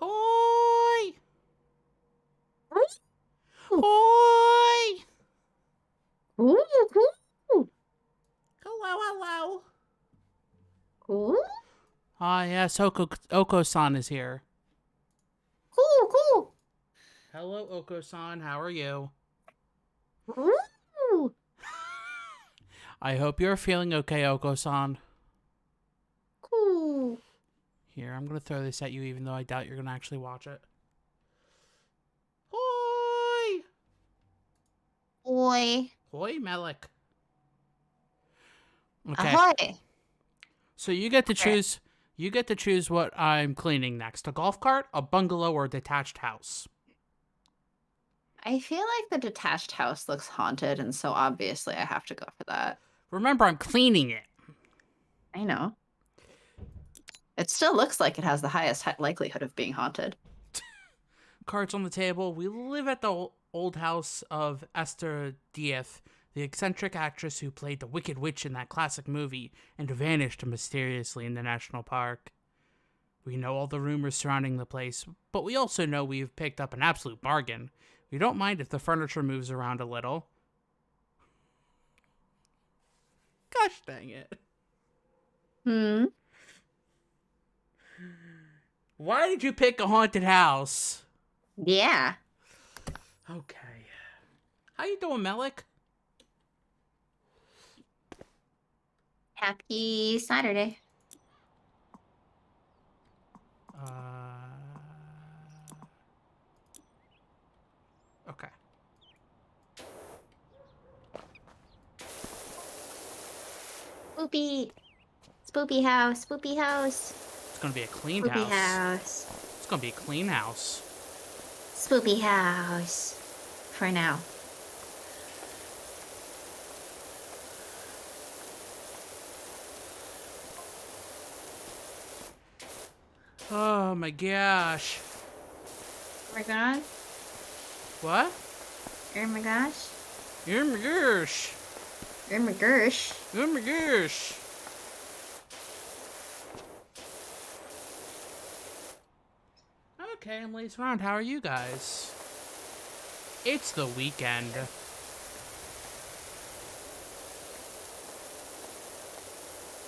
Hoi! Ooh. Hoi! Ooh, ooh, Hello, hello. ooh, Ah, yes, Oko-san is here. ooh, Hello, Oko-san. How are you? ooh, ooh. I hope you're feeling okay, Oko-san. Ooh. Here, I'm going to throw this at you, even though I doubt you're going to actually watch it. Hoi! Oi. Hoi, Melik. Okay, Ahoy. so you get to Okay. choose. You get to choose what I'm cleaning next: a golf cart, a bungalow, or a detached house. I feel like the detached house looks haunted, and so obviously I have to go for that. Remember, I'm cleaning it. I know. It still looks like it has the highest likelihood of being haunted. Cards on the table. We live at the old house of Esther Dieth, the eccentric actress who played the Wicked Witch in that classic movie and vanished mysteriously in the national park. We know all the rumors surrounding the place, but we also know we've picked up an absolute bargain. We don't mind if the furniture moves around a little. Gosh dang it. Hmm. Why did you pick a haunted house? Yeah. Okay. How you doing, Melik? Happy Saturday. Okay. Spoopy. Spoopy house. Spoopy house. It's gonna be a cleaned Spoopy house. house. It's gonna be a clean house. Spoopy house. For now. Oh my gosh. Oh my god. What? Oh my gosh. Oh my gosh. Oh my gosh. Oh my gosh. Okay, I'm ladies around. How are you guys? It's the weekend.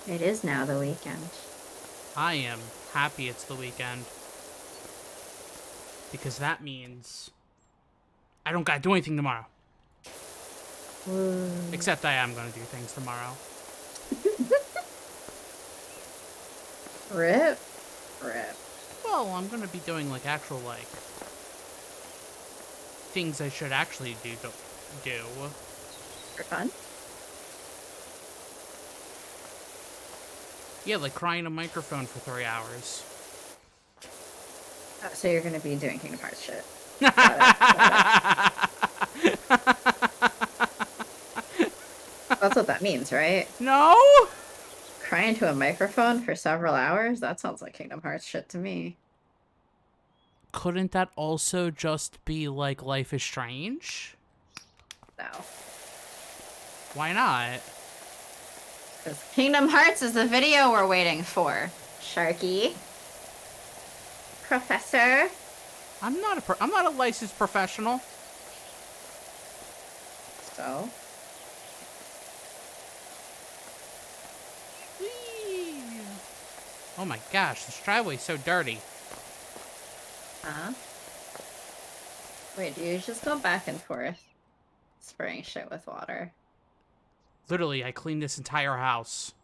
It is now the weekend. I am happy it's the weekend. Because that means I don't gotta do anything tomorrow. Woo. Except I am gonna do things tomorrow. Rip. Rip. Well, I'm gonna be doing like actual like things I should actually do. For fun? Yeah, like crying a microphone for 3 hours. Oh, so you're gonna be doing Kingdom Hearts shit. That's what that means, right? No? Crying to a microphone for several hours? That sounds like Kingdom Hearts shit to me. Couldn't that also just be like Life is Strange? No. Why not? Because Kingdom Hearts is the video we're waiting for. Sharky. Professor. I'm not a licensed professional. So? Whee! Oh my gosh, this driveway's so dirty. Huh? Wait, do you just go back and forth spraying shit with water? Literally, I cleaned this entire house.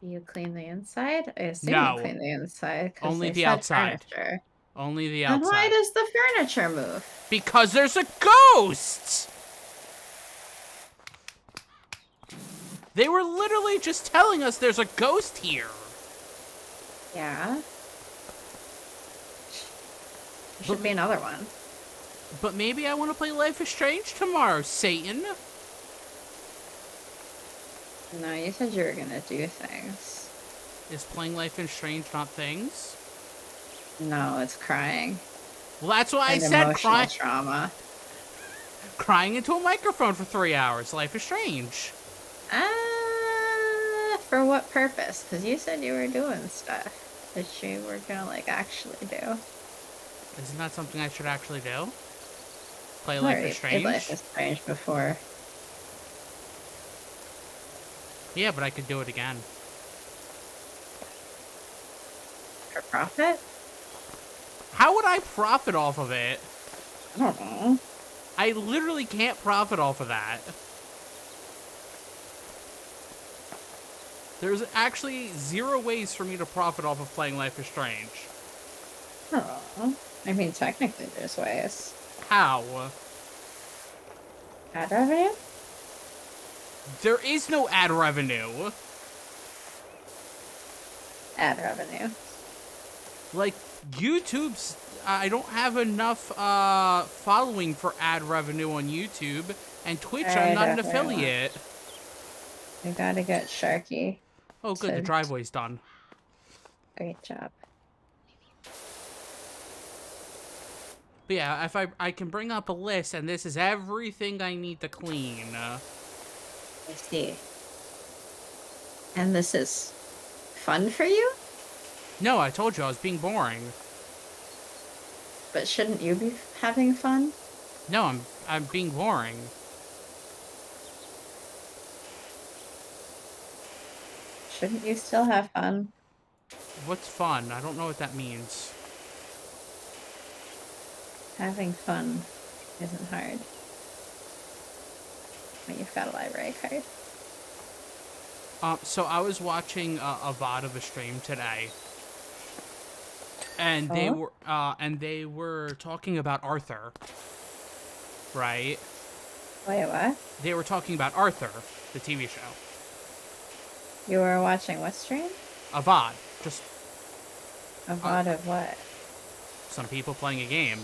Do you clean the inside? I assume you No. clean the inside because Only they the said outside. furniture. Only the Then why outside. does the furniture move? Because there's a ghost! They were literally just telling us there's a ghost here. Yeah. There should be another one. But maybe I want to play Life is Strange tomorrow, Satan. No, you said you were gonna do things. Is playing Life is Strange not things? No, it's crying. Well, that's why I And said emotional trauma. crying into a microphone for 3 hours. Life is Strange. For what purpose? Because you said you were doing stuff. Which you were gonna, like, actually do. Isn't that something I should actually do? Play I Life already is played Life Strange? is Strange before. Yeah, but I could do it again. For profit? How would I profit off of it? I don't know. I literally can't profit off of that. There's actually 0 ways for me to profit off of playing Life is Strange. I don't know. I mean, technically there's ways. How? Ad revenue? There is no ad revenue. Ad revenue. Like, YouTube's... I don't have enough following for ad revenue on YouTube. And Twitch, I'm not an affiliate. We gotta get Sharky. Oh, good, the driveway's done. Great job. But yeah, if I can bring up a list, and this is everything I need to clean. I see. And this is fun for you? No, I told you I was being boring. But shouldn't you be having fun? No, I'm being boring. Shouldn't you still have fun? What's fun? I don't know what that means. Having fun isn't hard. When you've got a library card. So I was watching a VOD of a stream today, and they were talking about Arthur, right? Wait, what? They were talking about Arthur, the TV show. You were watching what stream? A VOD, just A VOD of what? some people playing a game.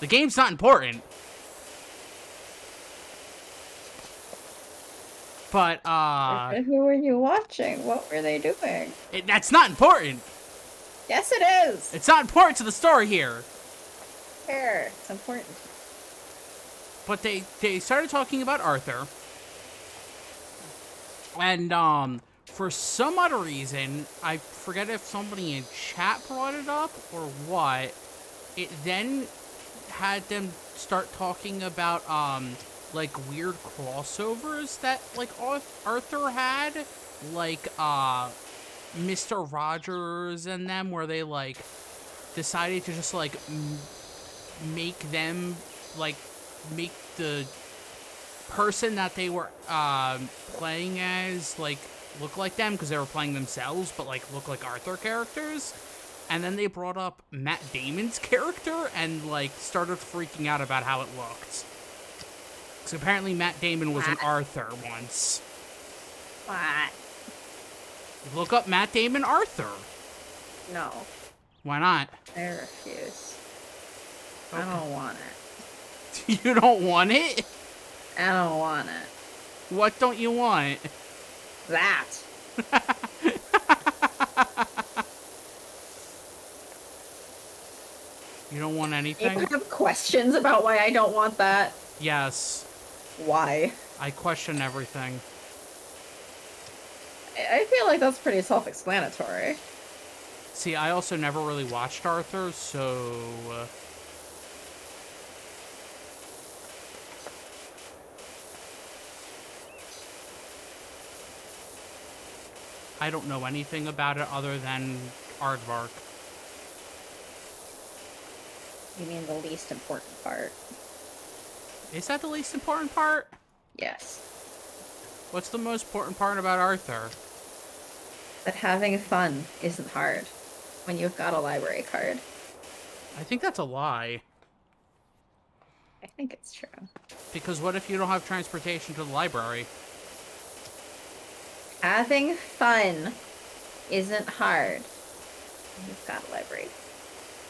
The game's not important. But, Who were you watching? What were they doing? that's not important. Yes, it is! It's not important to the story here. Here, it's important. But they started talking about Arthur. And, for some other reason, I forget if somebody in chat brought it up or what, it then had them start talking about, like, weird crossovers that, like, Arthur had. Like, Mr. Rogers and them, where they, like, decided to just, like, make them, like, make the person that they were, playing as, like, look like them, because they were playing themselves, but, like, look like Arthur characters. And then they brought up Matt Damon's character and, like, started freaking out about how it looked. Because apparently Matt Damon was an Arthur once. What? Look up Matt Damon Arthur. No. Why not? I refuse. Okay. I don't want it. You don't want it? I don't want it. What don't you want? That. You don't want anything? You have questions about why I don't want that? Yes. Why? I question everything. I feel like that's pretty self-explanatory. See, I also never really watched Arthur, so... I don't know anything about it other than aardvark. You mean the least important part? Is that the least important part? Yes. What's the most important part about Arthur? That having fun isn't hard when you've got a library card. I think that's a lie. I think it's true. Because what if you don't have transportation to the library? Having fun isn't hard when you've got a library.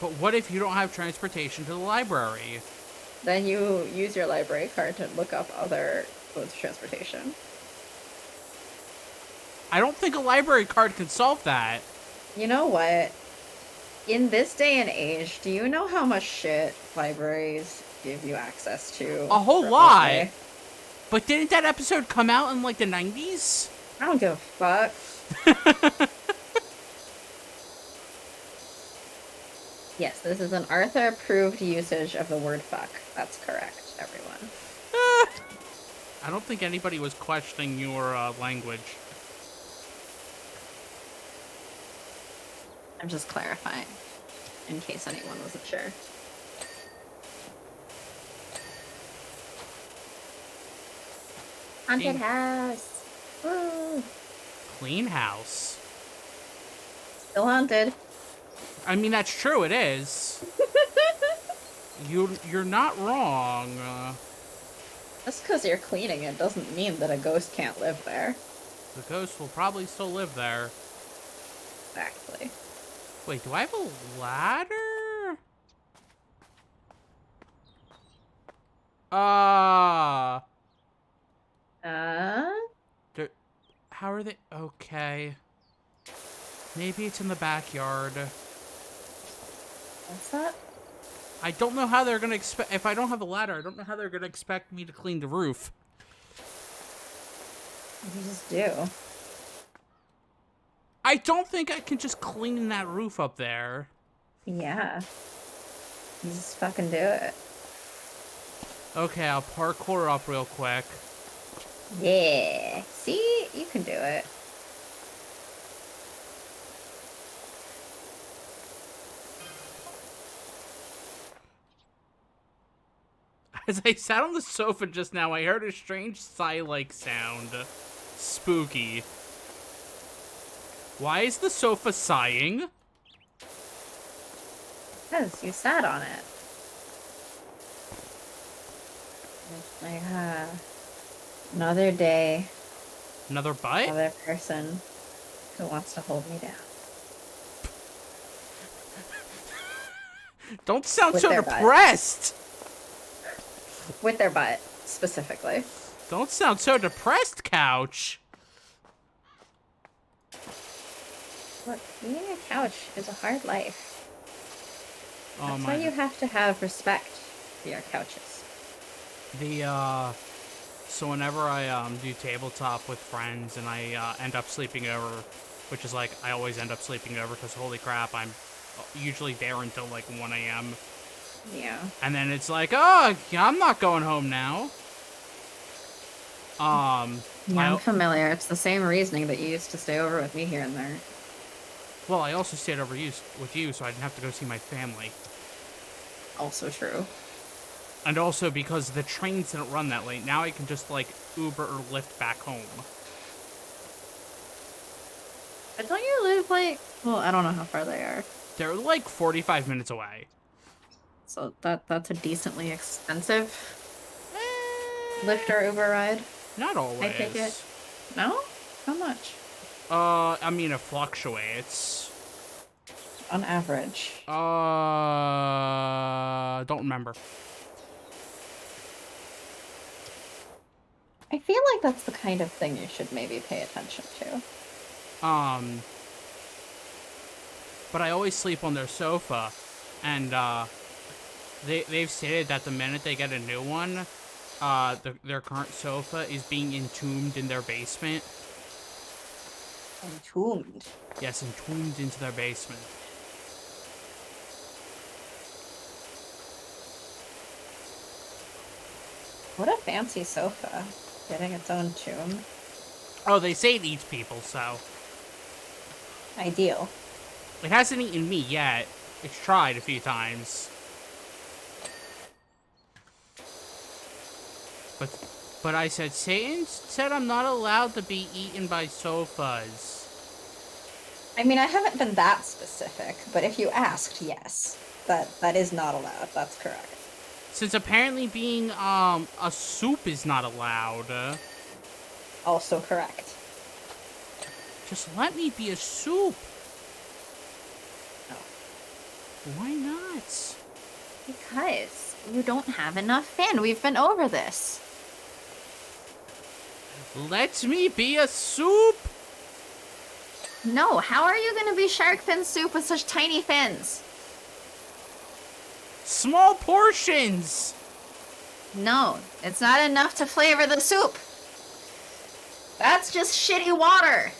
But what if you don't have transportation to the library? Then you use your library card to look up other modes of transportation. I don't think a library card can solve that. You know what? In this day and age, do you know how much shit libraries give you access to? A whole lot. But didn't that episode come out in, like, the 90s? I don't give a fuck. Yes, this is an Arthur-approved usage of the word fuck. That's correct, everyone. I don't think anybody was questioning your language. I'm just clarifying, in case anyone wasn't sure. Haunted house. Woo. Clean house. Still haunted. I mean, that's true, it is. You're not wrong. Just because you're cleaning it doesn't mean that a ghost can't live there. The ghost will probably still live there. Exactly. Wait, do I have a ladder? How are they? Okay. Maybe it's in the backyard. What's that? I don't know how they're gonna expect. If I don't have a ladder, I don't know how they're gonna expect me to clean the roof. You just do. I don't think I can just clean that roof up there. Yeah. You just fucking do it. Okay, I'll parkour up real quick. Yeah. See? You can do it. As I sat on the sofa just now, I heard a strange sigh-like sound. Spooky. Why is the sofa sighing? Because you sat on it. It's like, another day. Another bite? Another person who wants to hold me down. Don't sound With so their butt. depressed! With their butt, specifically. Don't sound so depressed, couch! Look, being a couch is a hard life. Oh That's my. why you have to have respect for your couches. So whenever I, do tabletop with friends and I, end up sleeping over, which is like, I always end up sleeping over because holy crap, I'm usually there until like 1 a.m. Yeah. And then it's like, oh, I'm not going home now. Yeah, I'm familiar. It's the same reasoning that you used to stay over with me here and there. Well, I also stayed over with you, so I didn't have to go see my family. Also true. And also because the trains didn't run that late. Now I can just, like, Uber or Lyft back home. But don't you live like... Well, I don't know how far they are. They're, like, 45 minutes away. So that's a decently expensive Lyft or Uber ride. Not always. I take it. No? How much? I mean, it fluctuates. On average. Don't remember. I feel like that's the kind of thing you should maybe pay attention to. But I always sleep on their sofa, and, they've stated that the minute they get a new one, their current sofa is being entombed in their basement. Entombed? Yes, entombed into their basement. What a fancy sofa. Getting its own tomb. Oh, they say it eats people, so. Ideal. It hasn't eaten me yet. It's tried a few times. But I said, Satan said I'm not allowed to be eaten by sofas. I mean, I haven't been that specific, but if you asked, yes. That is not allowed. That's correct. Since apparently being, a soup is not allowed. Also correct. Just let me be a soup. No. Why not? Because you don't have enough fin. We've been over this. Let me be a soup. No, how are you going to be shark fin soup with such tiny fins? Small portions. No, it's not enough to flavor the soup. That's just shitty water.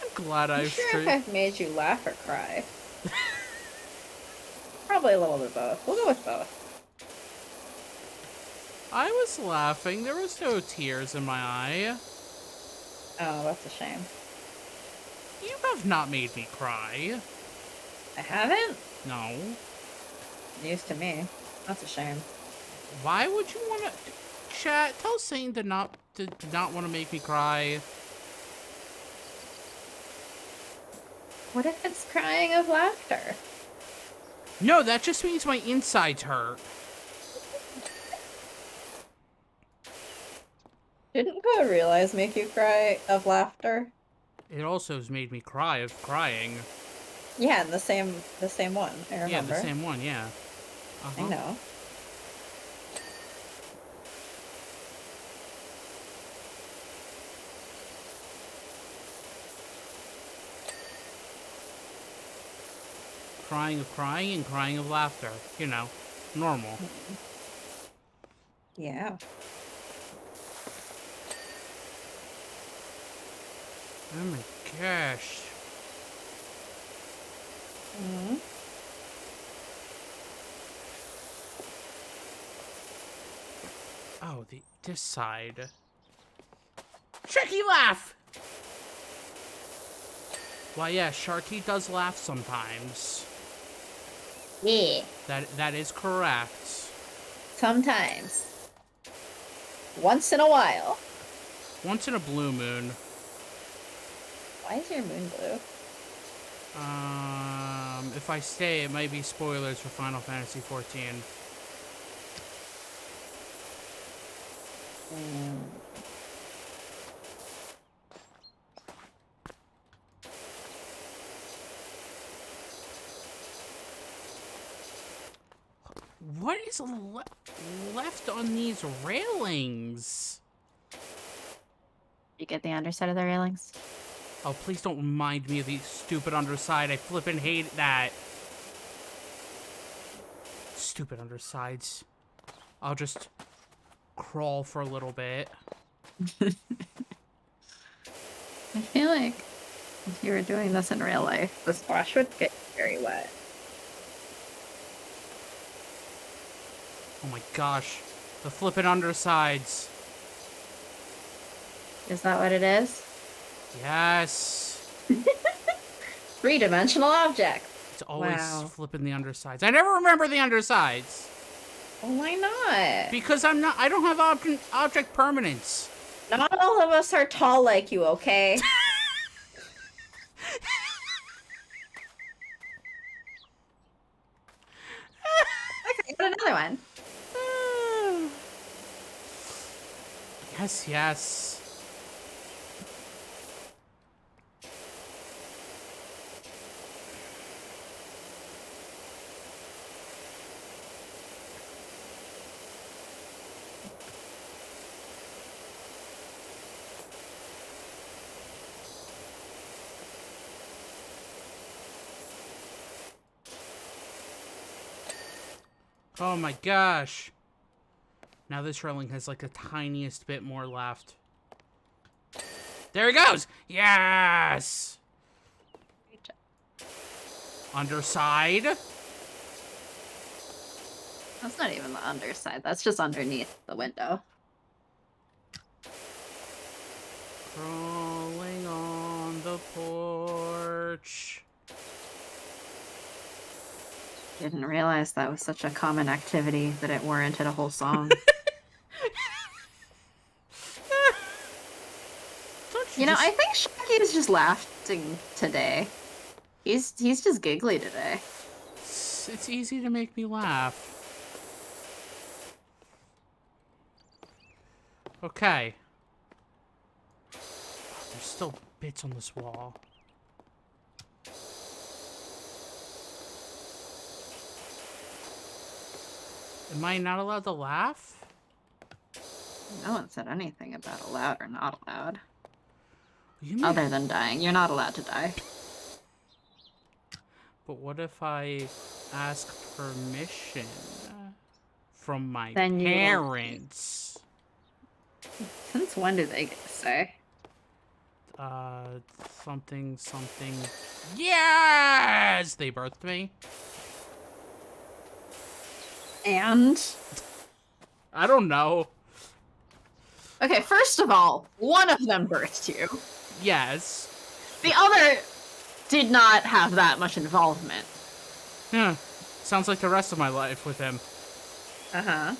I'm glad I'm I've sure if straight. I've made you laugh or cry. Probably a little bit of both. We'll go with both. I was laughing. There was no tears in my eye. Oh, that's a shame. You have not made me cry. I haven't? No. News to me. That's a shame. Why would you want to? Chat, tell Satan to not want to make me cry. What if it's crying of laughter? No, that just means my insides hurt. Didn't Go Realize make you cry of laughter? It also has made me cry of crying. Yeah, the same one. I remember. Yeah, the same one. Yeah. I know. Crying of crying and crying of laughter. You know, normal. Yeah. Oh my gosh. Mm-hmm. Oh, this side. Sharky laugh! Why, yeah, Sharky does laugh sometimes. Yeah. That is correct. Sometimes. Once in a while. Once in a blue moon. Why is your moon blue? If I stay, it might be spoilers for Final Fantasy XIV. What is left on these railings? You get the underside of the railings? Oh, please don't remind me of the stupid underside. I flippin' hate that. Stupid undersides. I'll just crawl for a little bit. I feel like if you were doing this in real life, the splash would get very wet. Oh my gosh. The flippin' undersides. Is that what it is? Yes. Three-dimensional object. It's always Wow. flipping the undersides. I never remember the undersides. Well, why not? Because I don't have object permanence. Not all of us are tall like you, okay? Okay, got another one. Yes, yes. Oh my gosh. Now this railing has like the tiniest bit more left. There he goes! Yes! Underside. That's not even the underside. That's just underneath the window. Crawling on the porch. Didn't realize that was such a common activity that it warranted a whole song. You know, I think Sharky is just laughing today. He's just giggly today. It's easy to make me laugh. Okay. There's still bits on this wall. Am I not allowed to laugh? No one said anything about allowed or not allowed. You mean, Other than dying. You're not allowed to die. but what if I ask permission from my Then you will- parents? Since when do they get to say? Something. Yes! They birthed me. And? I don't know. Okay, first of all, one of them birthed you. Yes. The other did not have that much involvement. Yeah. Sounds like the rest of my life with him. Uh-huh.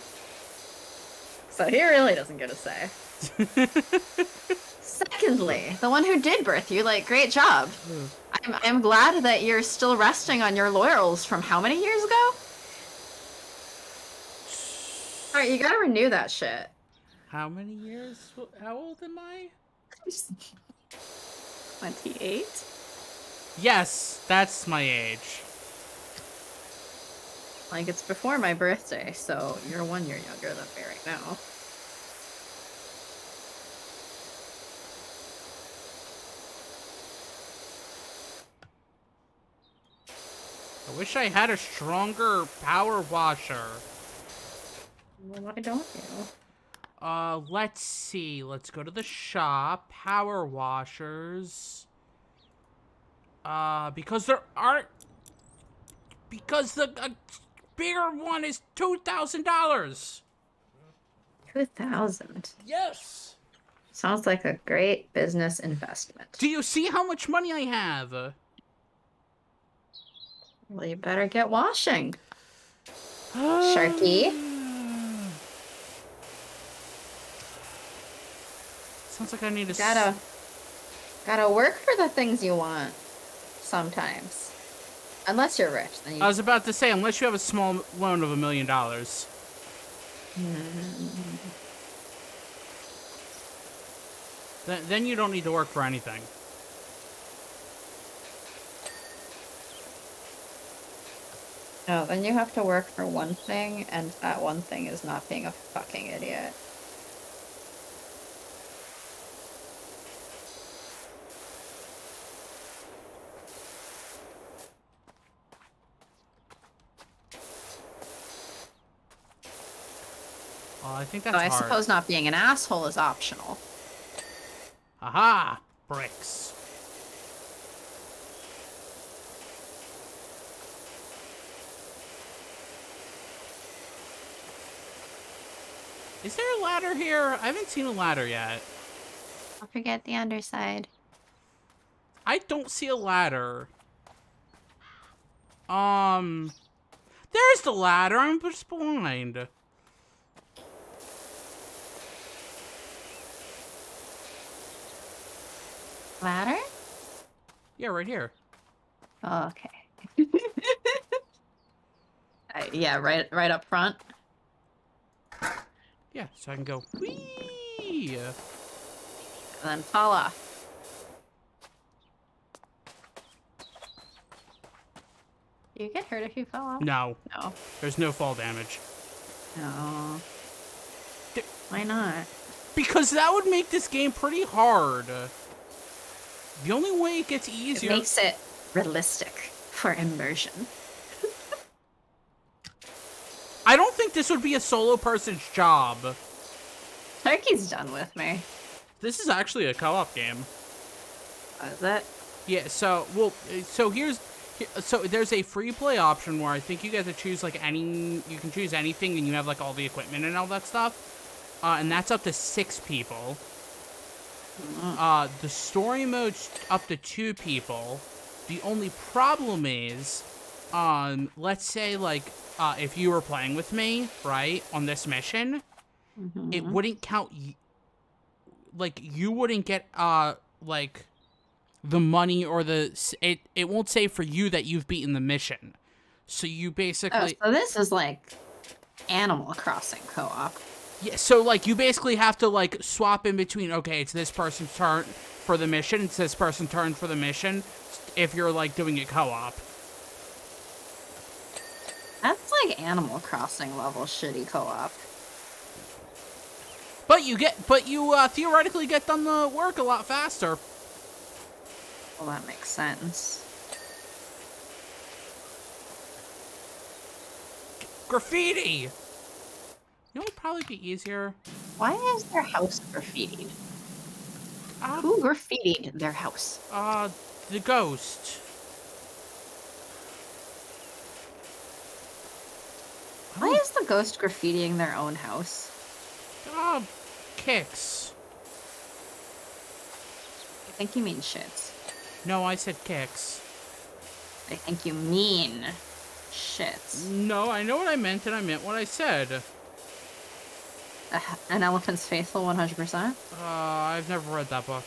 So he really doesn't get a say. Secondly, the one who did birth you, like, great job. I'm glad that you're still resting on your laurels from how many years ago? Alright, you gotta renew that shit. How many years? How old am I? 28? Yes, that's my age. Like, it's before my birthday, so you're 1 year younger than me right now. I wish I had a stronger power washer. Well, why don't you? Let's see. Let's go to the shop. Power washers. Because there aren't... Because the bigger one is $2,000. 2,000. Yes. Sounds like a great business investment. Do you see how much money I have? Well, you better get washing. Sharky? Sounds like I need to... Gotta work for the things you want. Sometimes. Unless you're rich. Then you... I was about to say, unless you have a small loan of $1 million. Then you don't need to work for anything. No, then you have to work for one thing, and that one thing is not being a fucking idiot. I think that's I hard. suppose not being an asshole is optional. Aha! Bricks. Is there a ladder here? I haven't seen a ladder yet. Don't forget the underside. I don't see a ladder. There's the ladder. I'm just blind. Ladder? Yeah, right here. Oh, okay. Yeah, right up front. Yeah, so I can go. Whee! And then fall off. Do you get hurt if you fall off? No. No. There's no fall damage. No. Why not? Because that would make this game pretty hard. The only way it gets easier... It makes it realistic for immersion. I don't think this would be a solo person's job. Turkey's done with me. This is actually a co-op game. Is it? Yeah, so there's a free play option where I think you get to choose you can choose anything and you have like all the equipment and all that stuff. And that's up to 6 people. The story mode's up to 2 people. The only problem is, let's say if you were playing with me, right, on this mission, it wouldn't count, you wouldn't get, the money or it won't say for you that you've beaten the mission. So you basically... Oh, so this is like Animal Crossing co-op. Yeah, so, you basically have to, swap in between, okay, it's this person's turn for the mission, it's this person's turn for the mission, if you're, doing it co-op. That's like Animal Crossing level shitty co-op. But you theoretically get done the work a lot faster. Well, that makes sense. Graffiti! You know what would probably be easier? Why is their house graffitied? Uh, Who graffitied their house? the ghost. Why is the ghost graffitiing their own house? Kicks. I think you mean shits. No, I said kicks. I think you mean shits. No, I know what I meant, and I meant what I said. An Elephant's Faithful 100%? I've never read that book.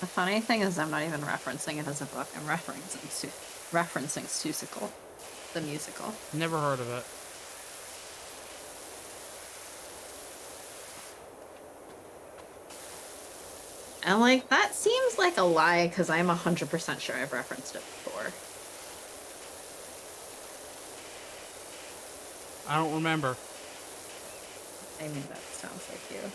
The funny thing is I'm not even referencing it as a book. I'm referencing Seussical, the musical. Never heard of it. And like, that seems like a lie because I'm 100% sure I've referenced it before. I don't remember. I mean, that sounds like you.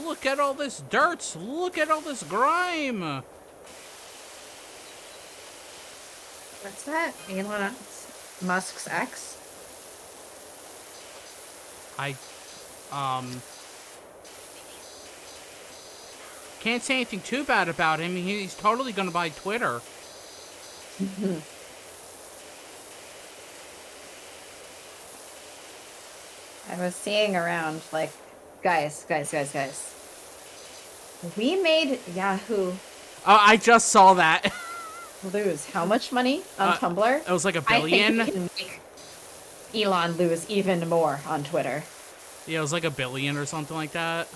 Look at all this dirt! Look at all this grime! What's that? Elon Musk's ex? Can't say anything too bad about him. He's totally gonna buy Twitter. I was seeing around, like, guys. We made Yahoo I just saw that. lose how much money on Tumblr? It was like $1 I billion. think we can make Elon lose even more on Twitter. Yeah, it was like $1 billion or something like that.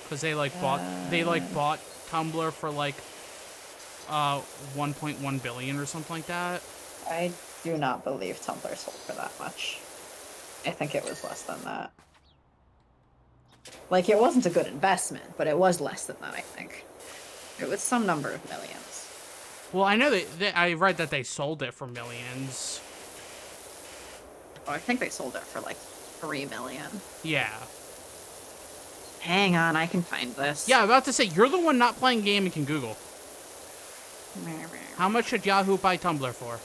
Because they bought Tumblr for like 1.1 billion or something like that. I do not believe Tumblr sold for that much. I think it was less than that. Like, it wasn't a good investment, but it was less than that, I think. It was some number of millions. Well, I know that I read that they sold it for millions. Oh, I think they sold it for like 3 million. Yeah. Hang on, I can find this. Yeah, I'm about to say, you're the one not playing game and can Google. How much should Yahoo buy Tumblr for?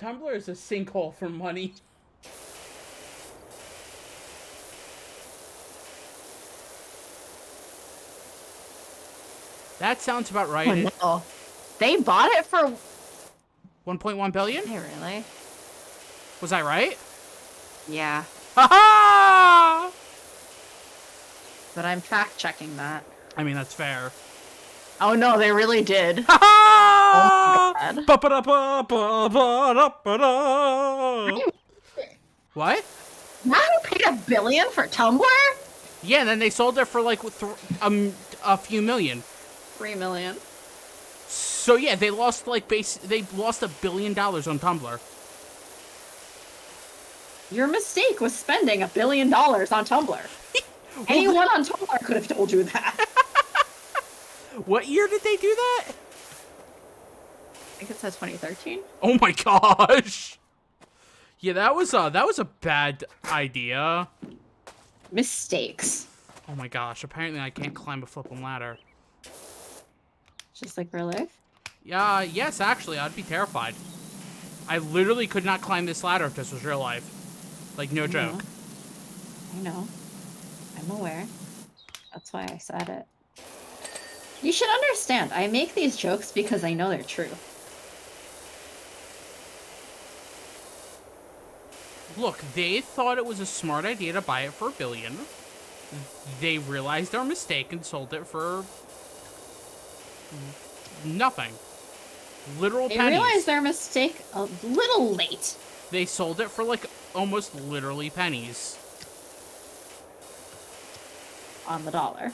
Tumblr is a sinkhole for money. That sounds about right. Oh, no. They bought it for 1.1 billion? Hey, really? Was I right? Yeah. Ha-ha! But I'm fact checking that. I mean, that's fair. Oh no, they really did. Ha-ha! Oh my God. What? Yahoo paid $1 billion for Tumblr? Yeah, and then they sold it for like a few million. 3 million. So yeah, they lost like they lost $1 billion on Tumblr. Your mistake was spending $1 billion on Tumblr. Anyone on Tumblr could have told you that. What year did they do that? I think it says 2013. Oh my gosh. Yeah, that was a bad idea. Mistakes. Oh my gosh, apparently I can't climb a flipping ladder. Just like real life? Yeah, yes, actually, I'd be terrified. I literally could not climb this ladder if this was real life. Like, no joke. I know. I'm aware. That's why I said it. You should understand, I make these jokes because I know they're true. Look, they thought it was a smart idea to buy it for $1 billion. They realized their mistake and sold it for nothing. Literal pennies. They realized their mistake a little late. They sold it for like almost literally pennies. On the dollar.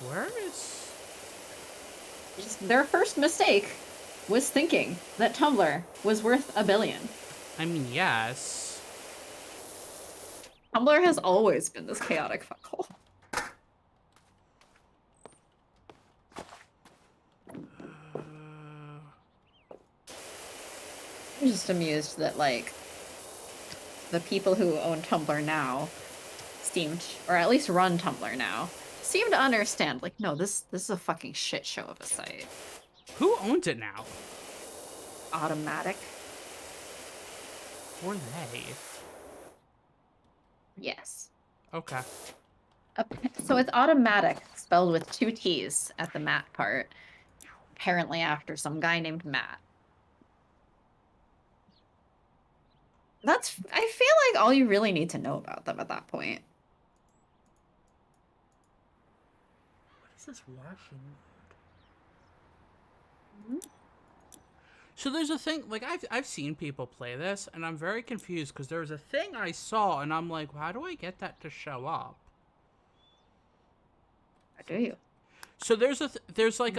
Where is... Their first mistake was thinking that Tumblr was worth $1 billion. I mean, yes. Tumblr has always been this chaotic fuckhole. I'm just amused that, like, the people who own Tumblr now seemed, or at least run Tumblr now, seem to understand, like, no, this is a fucking shit show of a site. Who owns it now? Automatic. Or they? Yes. Okay. So it's automatic, spelled with 2 T's at the Matt part. Apparently after some guy named Matt. I feel like all you really need to know about them at that point. What is this washing? Mm-hmm. So there's a thing, like, I've seen people play this, and I'm very confused, because there was a thing I saw, and I'm like, how do I get that to show up? How do you? So there's like,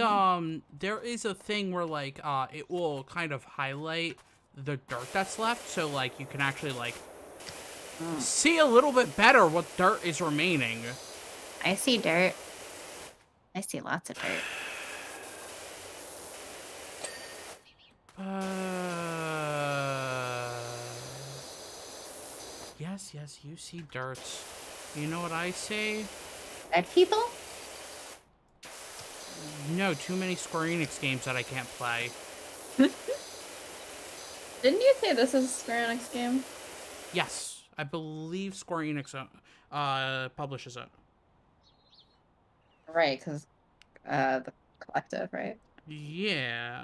there is a thing where, like, it will kind of highlight the dirt that's left, so, like, you can actually, like, see a little bit better what dirt is remaining. I see dirt. I see lots of dirt. Yes, you see dirt. You know what I say? Dead people? No, too many Square Enix games that I can't play. Didn't you say this is a Square Enix game? Yes, I believe Square Enix publishes it. Right, because the collective, right? Yeah,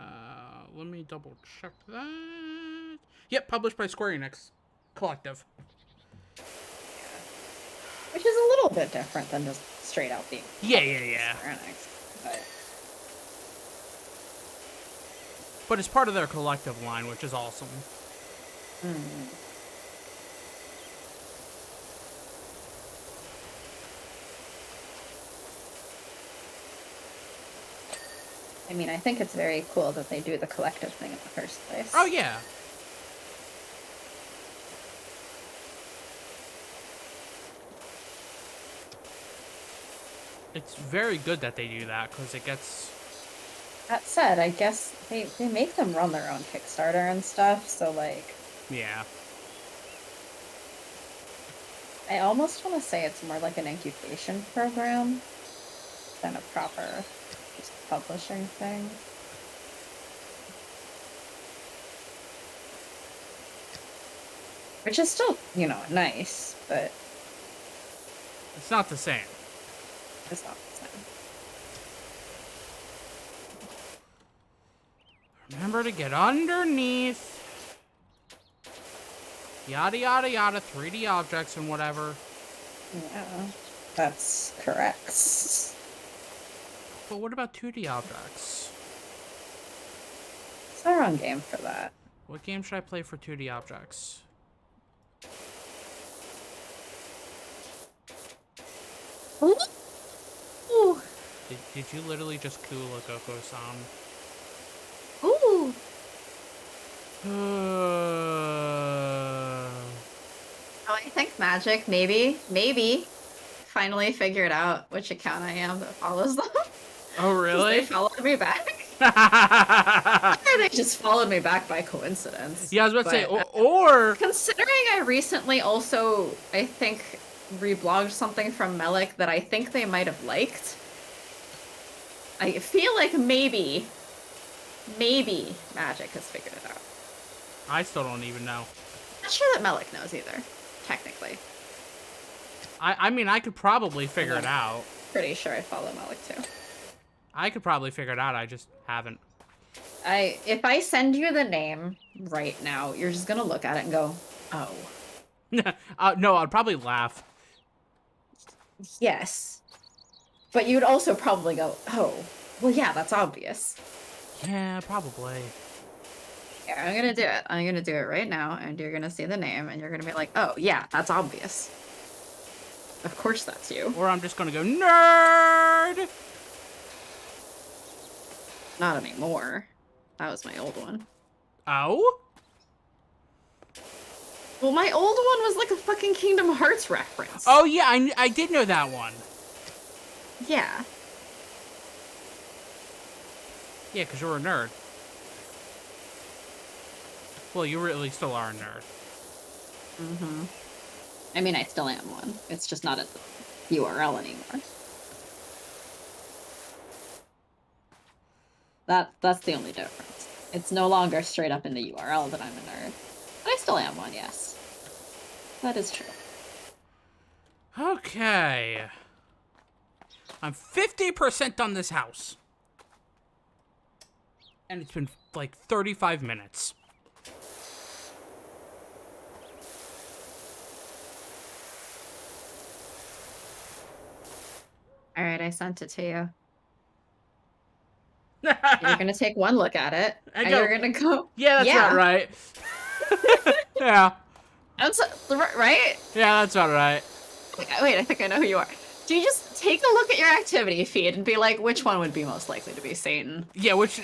let me double check that. Yep, published by Square Enix Collective. Which is a little bit different than just straight out being Yeah. Square Enix, But it's part of their collective line, which is awesome. I mean, I think it's very cool that they do the collective thing in the first place. Oh, yeah. It's very good that they do that, because it gets... That said, I guess they make them run their own Kickstarter and stuff, so, like... Yeah. I almost want to say it's more like an incubation program than a proper just publishing thing. Which is still, you know, nice, but... It's not the same. It's not the same. Remember to get underneath. Yada, yada, yada, 3D objects and whatever. Yeah, that's correct. But what about 2D objects? It's the wrong game for that. What game should I play for 2D objects? Ooh. Did you literally just cool a Goko-san? Ooh. Oh, I think Magic, maybe, finally figured out which account I am that follows them. Oh, really? They followed me back. Or they just followed me back by coincidence. Yeah, I was about to say, or... Considering I recently also, I think, reblogged something from Melik that I think they might have liked, I feel like maybe Magic has figured it out. I still don't even know. Not sure that Melik knows either, technically. I mean, I could probably figure it out. Pretty sure I follow Melik too. I could probably figure it out, I just haven't. If I send you the name right now, you're just gonna look at it and go, oh. No, I'd probably laugh. Yes. But you'd also probably go, oh, well, yeah, that's obvious. Yeah, probably. Yeah, I'm gonna do it. I'm gonna do it right now, and you're gonna see the name, and you're gonna be like, oh, yeah, that's obvious. Of course that's you. Or I'm just gonna go, nerd! Not anymore. That was my old one. Oh? Well, my old one was like a fucking Kingdom Hearts reference. Oh, yeah, I did know that one. Yeah. Yeah, because you're a nerd. Well, you really still are a nerd. Mm-hmm. I mean, I still am one. It's just not at the URL anymore. That's the only difference. It's no longer straight up in the URL that I'm a nerd. But I still am one, yes. That is true. Okay. I'm 50% on this house. And it's been like 35 minutes. All right, I sent it to you. You're gonna take one look at it, and you're gonna go. Yeah, that's about right. Yeah. That's right. Yeah, that's about right. Wait, I think I know who you are. Do you just take a look at your activity feed and be like, which one would be most likely to be Satan? Yeah, which,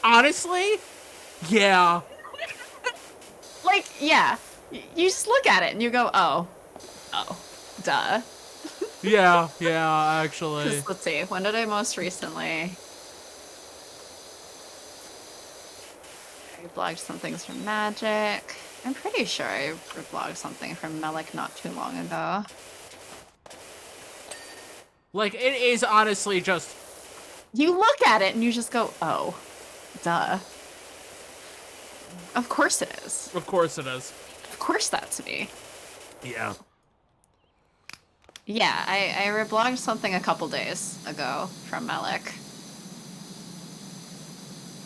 honestly, yeah. Like, yeah. You just look at it and you go, oh, duh. Yeah, actually. Let's see, when did I most recently? I reblogged some things from Magic. I'm pretty sure I reblogged something from Melik not too long ago. Like, it is honestly just... You look at it and you just go, oh, duh. Of course it is. Of course it is. Of course that's me. Yeah. Yeah, I reblogged something a couple days ago from Melik.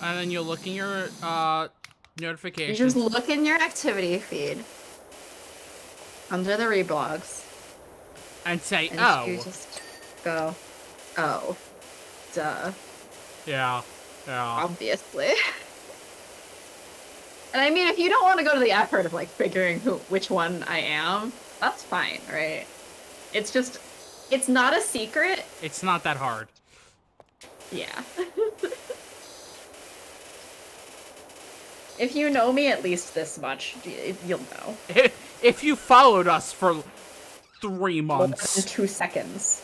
And then you'll look in your, notifications. You just look in your activity feed. Under the reblogs. And say, And oh. you just go, oh, duh. Yeah. Obviously. And I mean, if you don't want to go to the effort of like figuring which one I am, that's fine, right? It's just, it's not a secret. It's not that hard. Yeah. If you know me at least this much, you'll know. If you followed us for 3 months. More than 2 seconds.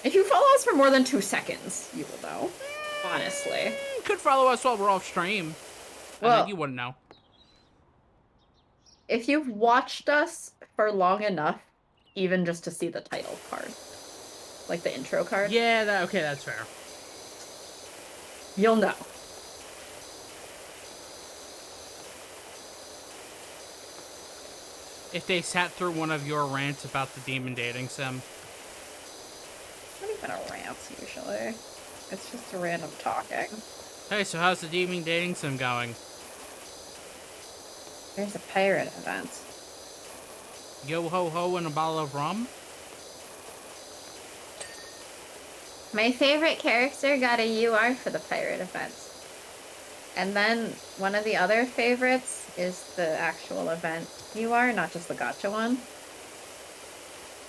If you follow us for more than 2 seconds, you will know. Honestly. You could follow us while we're off stream. And then you wouldn't know. If you've watched us for long enough, even just to see the title card. Like the intro card. Yeah, okay, that's fair. You'll know. If they sat through one of your rants about the demon dating sim. Not even a rant, usually. It's just a random talking. Hey, so how's the demon dating sim going? There's a pirate event. Yo ho ho and a bottle of rum? My favorite character got a UR for the pirate event. And then one of the other favorites is the actual event UR, not just the gacha one.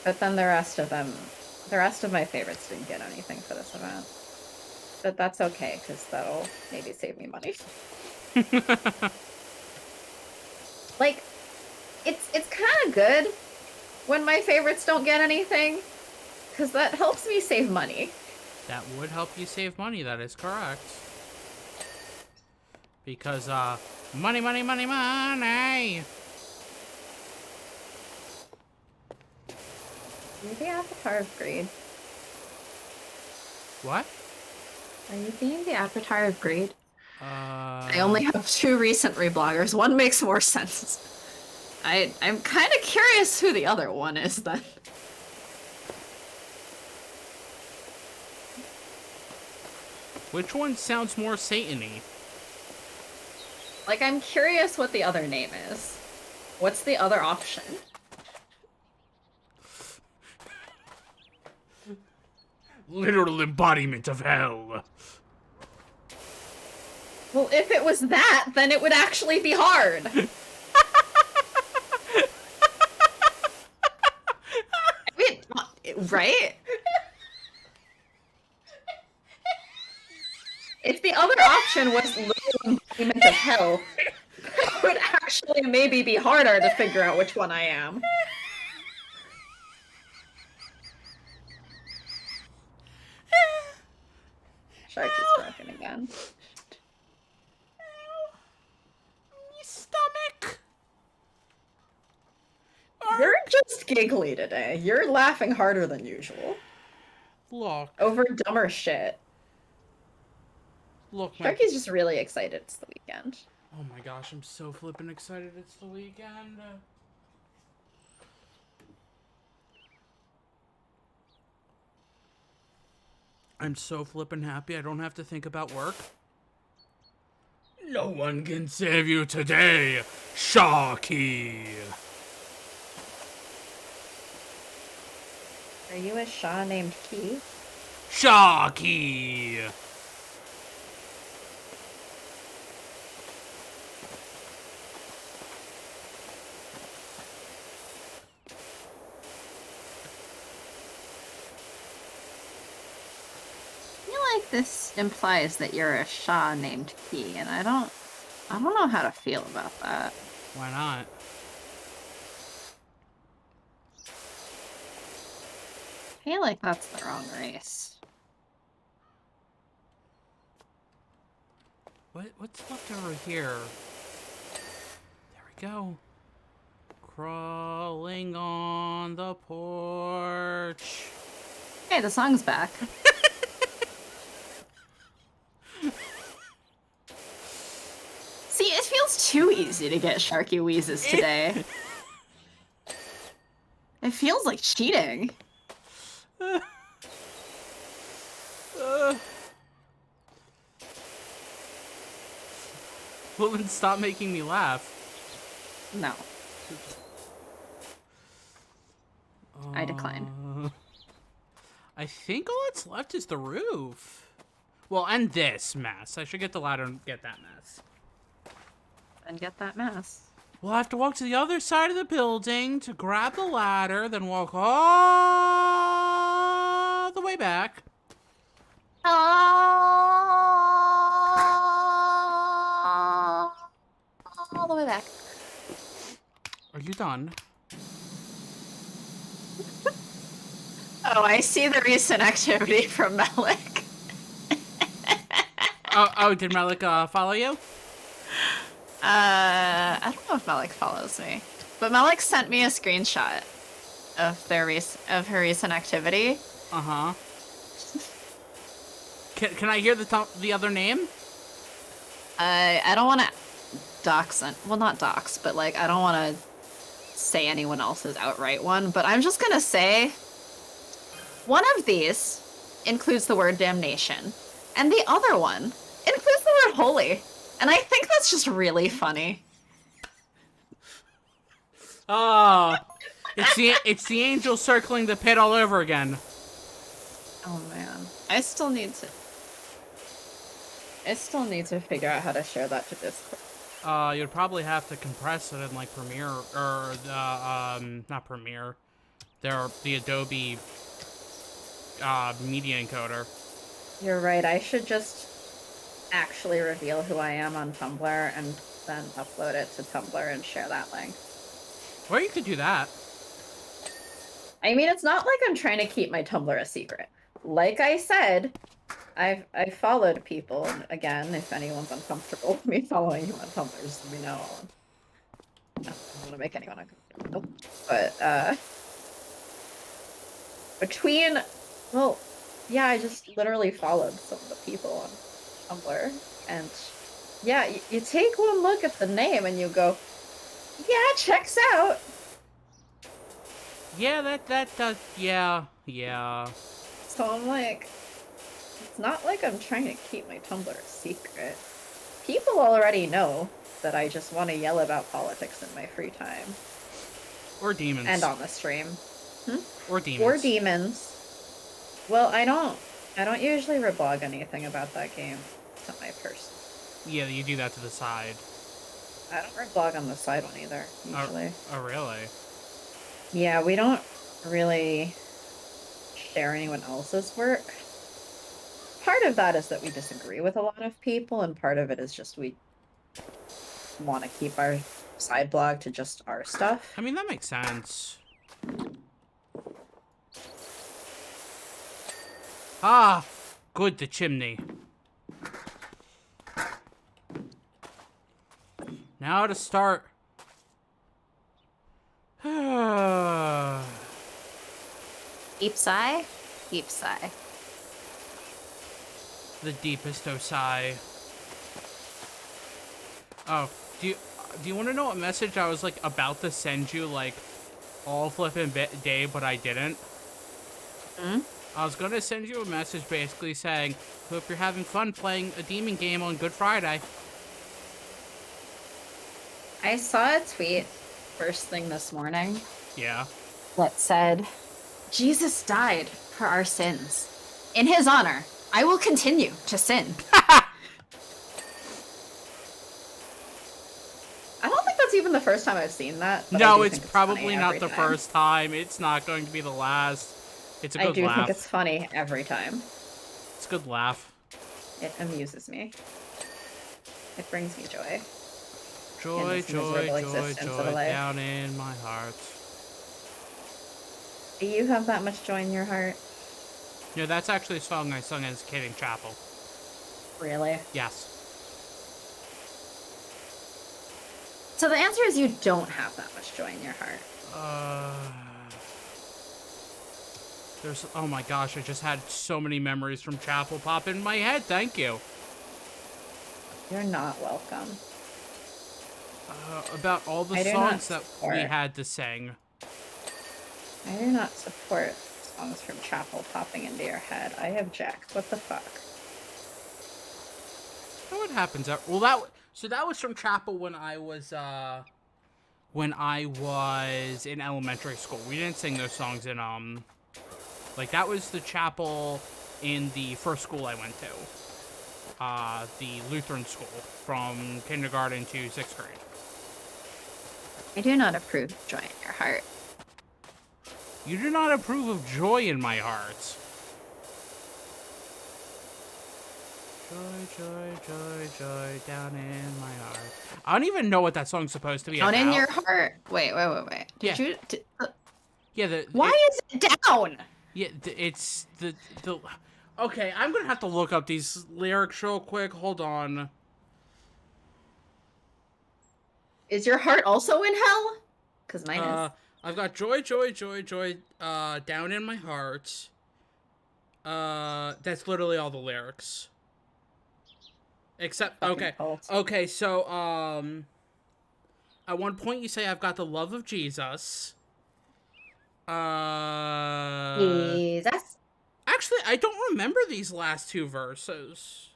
But then the rest of my favorites didn't get anything for this event. But that's okay, because that'll maybe save me money. Like, it's kind of good when my favorites don't get anything, because that helps me save money. That would help you save money, that is correct. Because, money, money, money, money! Are you the Avatar of Greed? What? Are you being the Avatar of Greed? I I only have 2 recent rebloggers. One makes more sense. I'm kind of curious who the other one is, then. Which one sounds more Satan-y? Like, I'm curious what the other name is. What's the other option? Literal embodiment of hell. Well, if it was that, then it would actually be hard. I mean, right? option was literal embodiment of hell, it would actually maybe be harder to figure out which one I am. Sharky's broken again. My stomach. You're just giggly today. You're laughing harder than usual. Look. Over dumber shit. Look, Sharky's just really excited it's the weekend. Oh my gosh, I'm so flippin' excited it's the weekend. I'm so flippin' happy I don't have to think about work. No one can save you today, Sharky. Are you a Shaw named Key? Sharky. I feel like this implies that you're a Shaw named Key, and I don't know how to feel about that. Why not? I feel like that's the wrong race. What's left over here? There we go. Crawling on the porch. Hey, the song's back. See, it feels too easy to get Sharky Wheezes today. It feels like cheating. Well, then stop making me laugh. No. I decline. I think all that's left is the roof. Well, and this mess. I should get the ladder and get that mess. And get that mess. We'll have to walk to the other side of the building to grab the ladder, then walk all the way back. All the way back. Are you done? Oh, I see the recent activity from Malik. Oh, did Malik follow you? I don't know if Malik follows me, but Malik sent me a screenshot of her recent activity. Uh-huh. Can I hear the other name? I don't want to dox, well, not dox, but like I don't want to say anyone else's outright one, but I'm just gonna say one of these includes the word damnation, and the other one includes the word holy. And I think that's just really funny. Oh, it's the angel circling the pit all over again. Oh man, I still need to figure out how to share that to Discord. You'd probably have to compress it in like Premiere or not Premiere. The Adobe media encoder. You're right. I should just actually reveal who I am on Tumblr and then upload it to Tumblr and share that link. Or you could do that. I mean, it's not like I'm trying to keep my Tumblr a secret. Like I said, I've followed people. And again, if anyone's uncomfortable with me following you on Tumblr, just let me know. No, I don't want to make anyone uncomfortable. But between, well, yeah, I just literally followed some of the people on Tumblr, and yeah, you take one look at the name and you go, yeah, checks out. Yeah, that does. Yeah. So I'm like, it's not like I'm trying to keep my Tumblr a secret. People already know that I just want to yell about politics in my free time. Or demons. And on the stream. Or demons. Or demons. Well, I don't usually reblog anything about that game to my person. Yeah, you do that to the side. I don't reblog on the side one either, usually. Oh, really? Yeah, we don't really share anyone else's work. part of that is that we disagree with a lot of people, and part of it is just we want to keep our side blog to just our stuff. I mean, that makes sense. Ah, good, the chimney. Now to start. Deep sigh, deep sigh. The deepest sigh. Oh, do you want to know what message I was like about to send you like all flipping day, but I didn't? Hmm? I was gonna send you a message basically saying, "Hope you're having fun playing a demon game on Good Friday." I saw a tweet first thing this morning Yeah. that said, Jesus died for our sins. In his honor, I will continue to sin. I don't think that's even the first time I've seen that. But No, I do it's think it's probably funny not every the time. first time. It's not going to be the last. It's a I good do laugh. think it's funny every time. It's a good laugh. It amuses me. It brings me joy. Joy, this joy, miserable joy, existence of a joy life. down in my heart. Do you have that much joy in your heart? You know, that's actually a song I sung as a kid in chapel. Really? Yes. So the answer is you don't have that much joy in your heart. There's, oh my gosh, I just had so many memories from chapel pop in my head. Thank you. You're not welcome. About all the songs that we had to sing. I do not support songs from chapel popping into your head. I object. What the fuck? What happens? Well, that was from chapel when I was in elementary school. We didn't sing those songs in like that was the chapel in the first school I went to, the Lutheran school from kindergarten to 6th grade. I do not approve of joy in your heart. You do not approve of joy in my heart. Joy, joy, joy, joy, down in my heart. I don't even know what that song's supposed to be Down about. in your heart. Wait. Yeah. Yeah. Why is it down? Yeah, it's the. Okay, I'm gonna have to look up these lyrics real quick. Hold on. Is your heart also in hell? Because mine is. I've got joy, joy, joy, joy, down in my heart. That's literally all the lyrics. Except, okay. Okay, so, at one point you say, I've got the love of Jesus. Jesus. Actually, I don't remember these last two verses.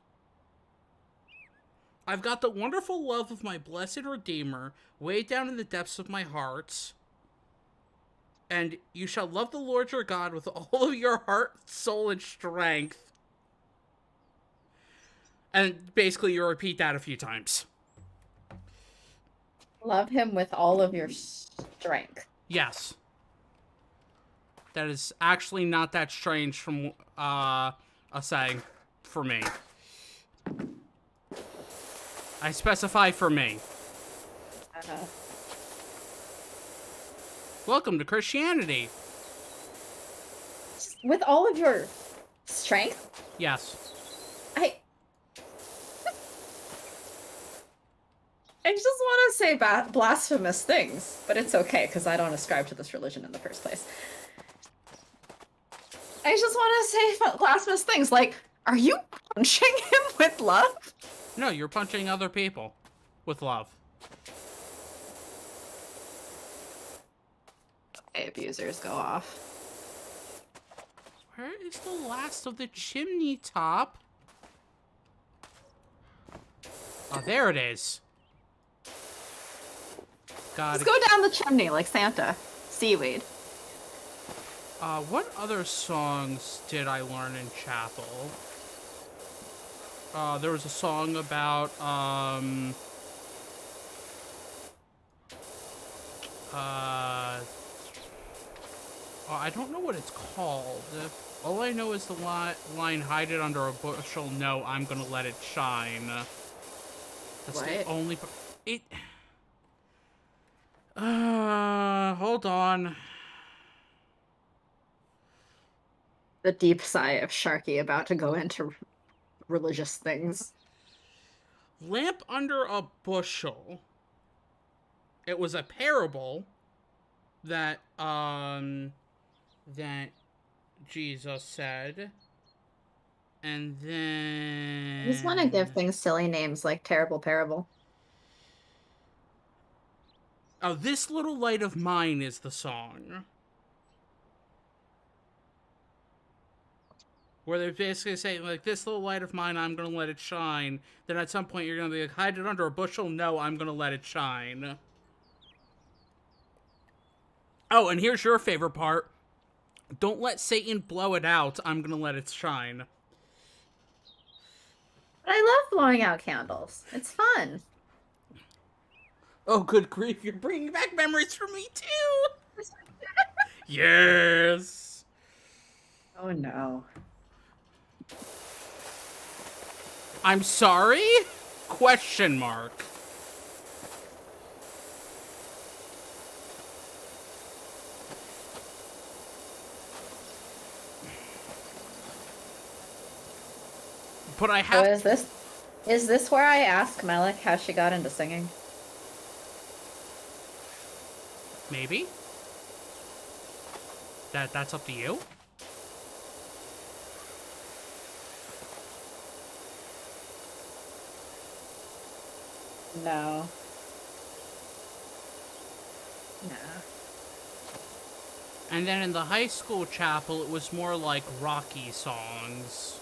I've got the wonderful love of my blessed Redeemer way down in the depths of my heart. And you shall love the Lord your God with all of your heart, soul, and strength. And basically you repeat that a few times. Love him with all of your strength. Yes. That is actually not that strange from a saying for me. I specify for me. Welcome to Christianity. With all of your strength? Yes. I just want to say blasphemous things, but it's okay because I don't ascribe to this religion in the first place. I just want to say blasphemous things like, are you punching him with love? No, you're punching other people with love. Okay, abusers, go off. Where is the last of the chimney top? Oh, there it is. Let's go down the chimney like Santa. Seaweed. What other songs did I learn in chapel? There was a song about, I don't know what it's called. All I know is the line, hide it under a bushel, no, I'm gonna let it shine. That's What? the only... It... hold on. The deep sigh of Sharky about to go into religious things. Lamp under a bushel. It was a parable that, that Jesus said. And I just want to give then... things silly names like Terrible Parable. Oh, This Little Light of Mine is the song. Where they're basically saying, like, this little light of mine, I'm gonna let it shine. Then at some point you're gonna be like, hide it under a bushel? No, I'm gonna let it shine. Oh, and here's your favorite part. Don't let Satan blow it out. I'm gonna let it shine. But I love blowing out candles. It's fun. Oh, good grief. You're bringing back memories for me, too. Yes. Oh no. I'm sorry? Question mark. But I So have... is this where I ask Melik how she got into singing? Maybe? That's up to you? No. No. And then in the high school chapel, it was more like rocky songs.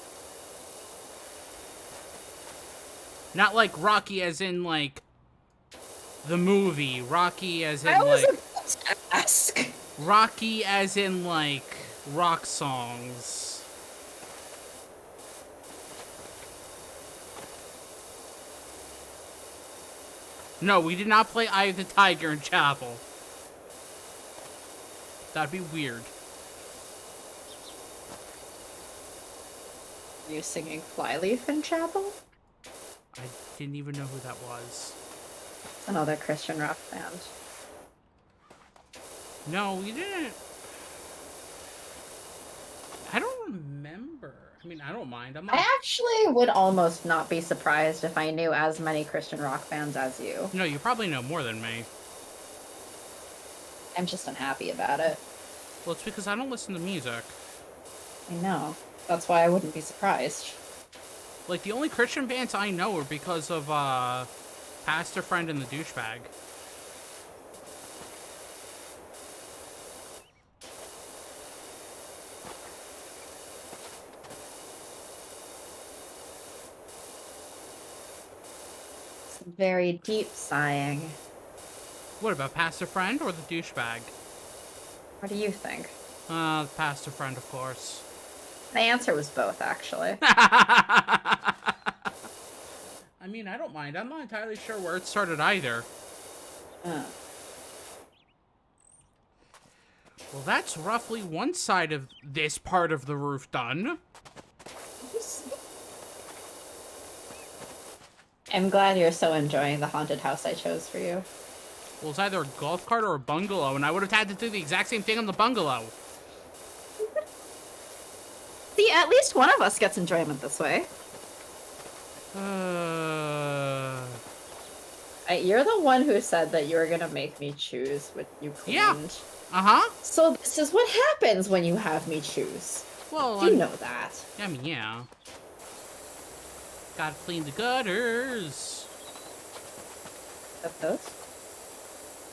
Not like Rocky as in, like, the movie. Rocky as in, I was like... about to ask. Rocky as in, like, rock songs. No, we did not play Eye of the Tiger in chapel. That'd be weird. Are you singing Flyleaf in chapel? I didn't even know who that was. It's another Christian rock band. No, we didn't. I don't remember. I mean, I don't mind. I'm not... I actually would almost not be surprised if I knew as many Christian rock bands as you. No, you probably know more than me. I'm just unhappy about it. Well, it's because I don't listen to music. I know. That's why I wouldn't be surprised. Like, the only Christian bands I know are because of, Pastor Friend and the Douchebag. It's very deep sighing. What about Pastor Friend or the Douchebag? What do you think? Pastor Friend, of course. The answer was both, actually. I mean, I don't mind. I'm not entirely sure where it started either. Uh. Well, that's roughly one side of this part of the roof done. I'm glad you're so enjoying the haunted house I chose for you. Well, it's either a golf cart or a bungalow, and I would have had to do the exact same thing on the bungalow. See, at least one of us gets enjoyment this way. You're the one who said that you were gonna make me choose what you cleaned. Yeah. Uh-huh. So this is what happens when you have me choose. Well, You know that. I mean, yeah. Gotta clean the gutters. Of ghosts?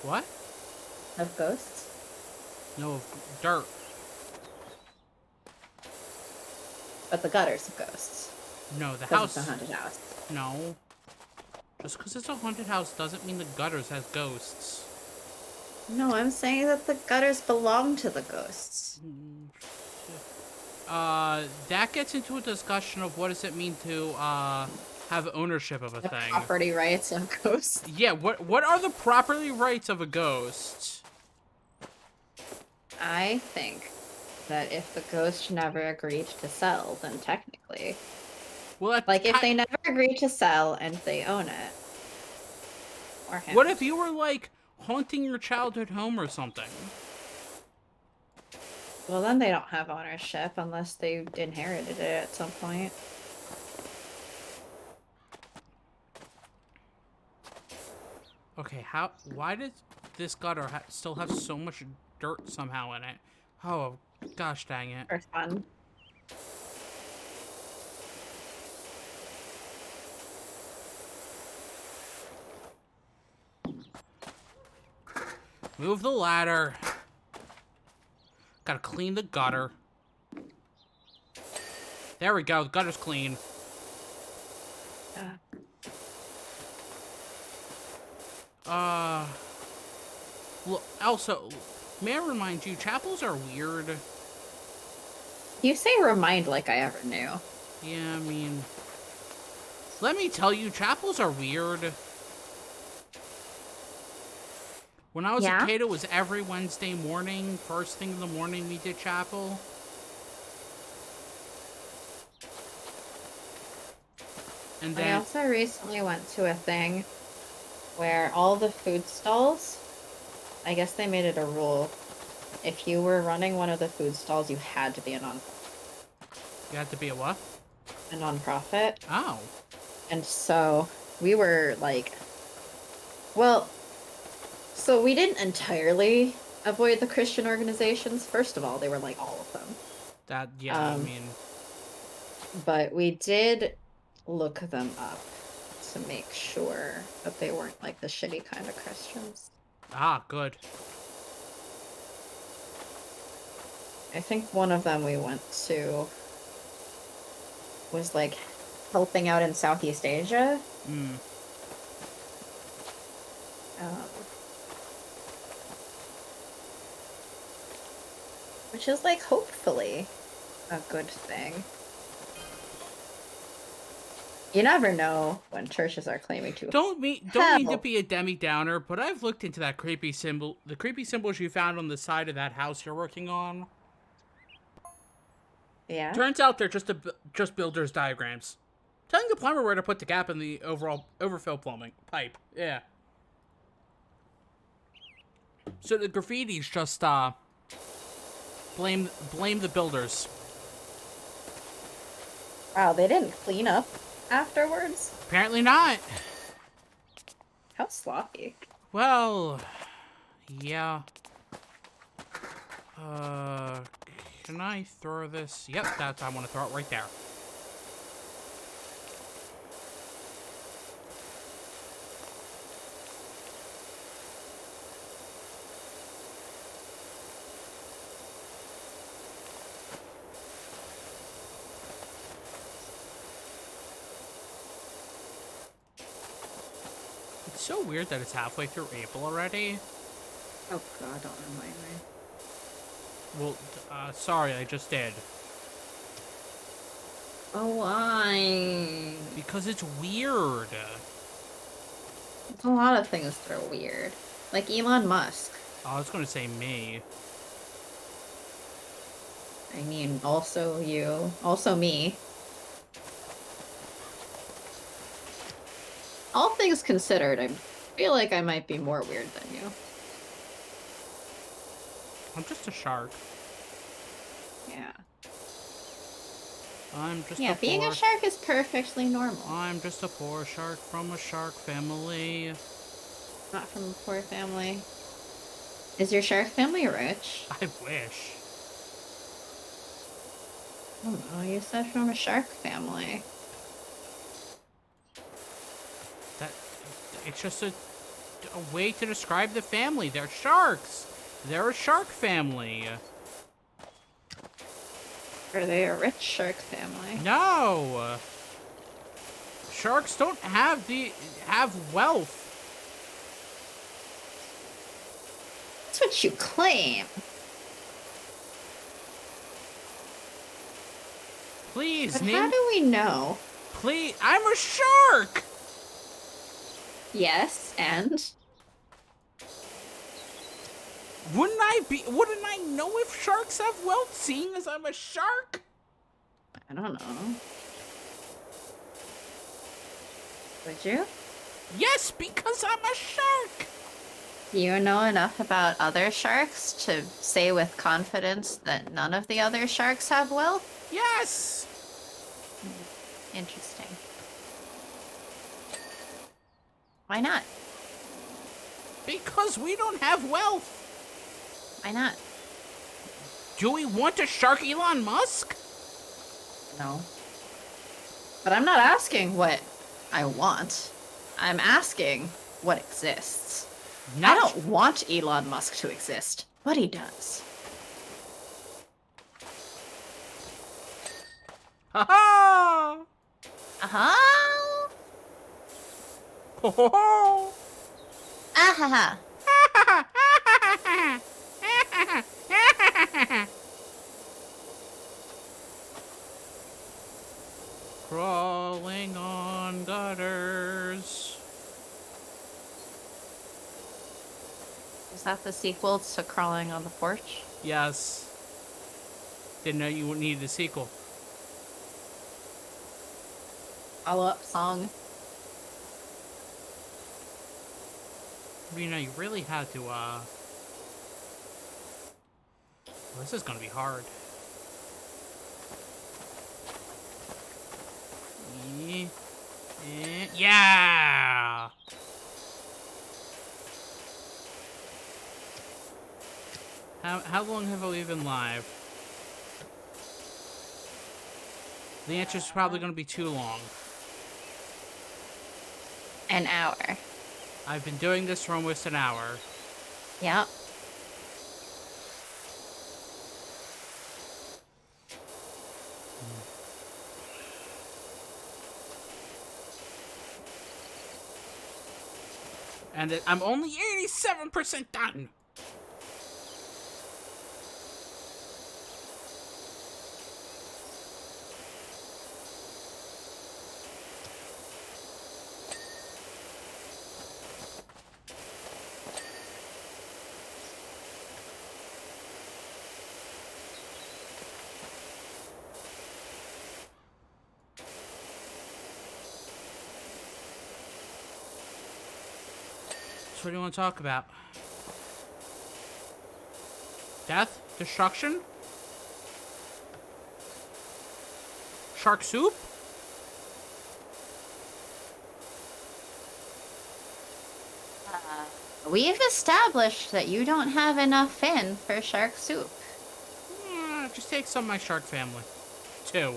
What? Of ghosts? No, of dirt. But the gutters of ghosts. No, the 'Cause house. it's a haunted house. No. Just because it's a haunted house doesn't mean the gutters has ghosts. No, I'm saying that the gutters belong to the ghosts. That gets into a discussion of what does it mean to, have ownership of a The thing. property rights of ghosts. Yeah, what are the property rights of a ghost? I think that if the ghost never agreed to sell, then technically, Well, that's like if they never agreed to sell and they own it, or him. What if you were like haunting your childhood home or something? Well, then they don't have ownership unless they inherited it at some point. Okay, why does this gutter still have so much dirt somehow in it? Oh, gosh dang it. For fun. Move the ladder. Gotta clean the gutter. There we go, the gutter's clean. Look, also, may I remind you, chapels are weird. You say remind like I ever knew. Yeah, I mean, let me tell you, chapels are weird. When I was a kid, it was every Wednesday morning. First thing in the morning, we did chapel. And then I also recently went to a thing where all the food stalls, I guess they made it a rule. If you were running one of the food stalls, you had to be a nonprofit. You had to be a what? A nonprofit. Oh. And so we were like, well, so we didn't entirely avoid the Christian organizations. First of all, they were like all of them. I mean. But we did look them up to make sure that they weren't like the shitty kind of Christians. Ah, good. I think one of them we went to was like helping out in Southeast Asia. Which is like hopefully a good thing. You never know when churches are claiming to. Don't mean to be a Demi Downer, but I've looked into that creepy symbol. The creepy symbols you found on the side of that house you're working on. Yeah. Turns out they're just builder's diagrams, telling the plumber where to put the gap in the overall overfill plumbing pipe. Yeah. So the graffiti's just blame the builders. Wow, they didn't clean up afterwards? Apparently not. How sloppy. Well, yeah. Can I throw this? Yep, I want to throw it right there. It's so weird that it's halfway through April already. Oh god, don't remind me. Well, sorry, I just did. Oh, why? Because it's weird. It's a lot of things that are weird. Like Elon Musk. Oh, I was going to say me. I mean, also you. Also me. All things considered, I feel like I might be more weird than you. I'm just a shark. Yeah. I'm just Yeah, being a shark is perfectly normal. I'm just a poor shark from a shark family. Not from a poor family. Is your shark family rich? I wish. I don't know, you said from a shark family. It's just a way to describe the family. They're sharks. They're a shark family. Are they a rich shark family? No. Sharks don't have wealth. That's what you claim. Please, but how do we know? Please, I'm a shark. Yes, and? Wouldn't I know if sharks have wealth, seeing as I'm a shark? I don't know. Would you? Yes, because I'm a shark! Do you know enough about other sharks to say with confidence that none of the other sharks have wealth? Yes! Interesting. Why not? Because we don't have wealth. Why not? Do we want to shark Elon Musk? No. But I'm not asking what I want. I'm asking what exists. I don't want Elon Musk to exist, but he does. Ha-ha! Uh-huh! Ho-ho-ho! Ah-ha-ha! Crawling on gutters. Is that the sequel to Crawling on the Porch? Yes. Didn't know you needed a sequel. Follow-up song. You know, you really had to, well, this is gonna be hard. Yeah! How long have we been live? The answer's probably gonna be too long. An hour. I've been doing this for almost an hour. Yep. And I'm only 87% done. So what do you want to talk about? Death? Destruction? Shark soup? We've established that you don't have enough fin for shark soup. Yeah, just take some of my shark family. 2.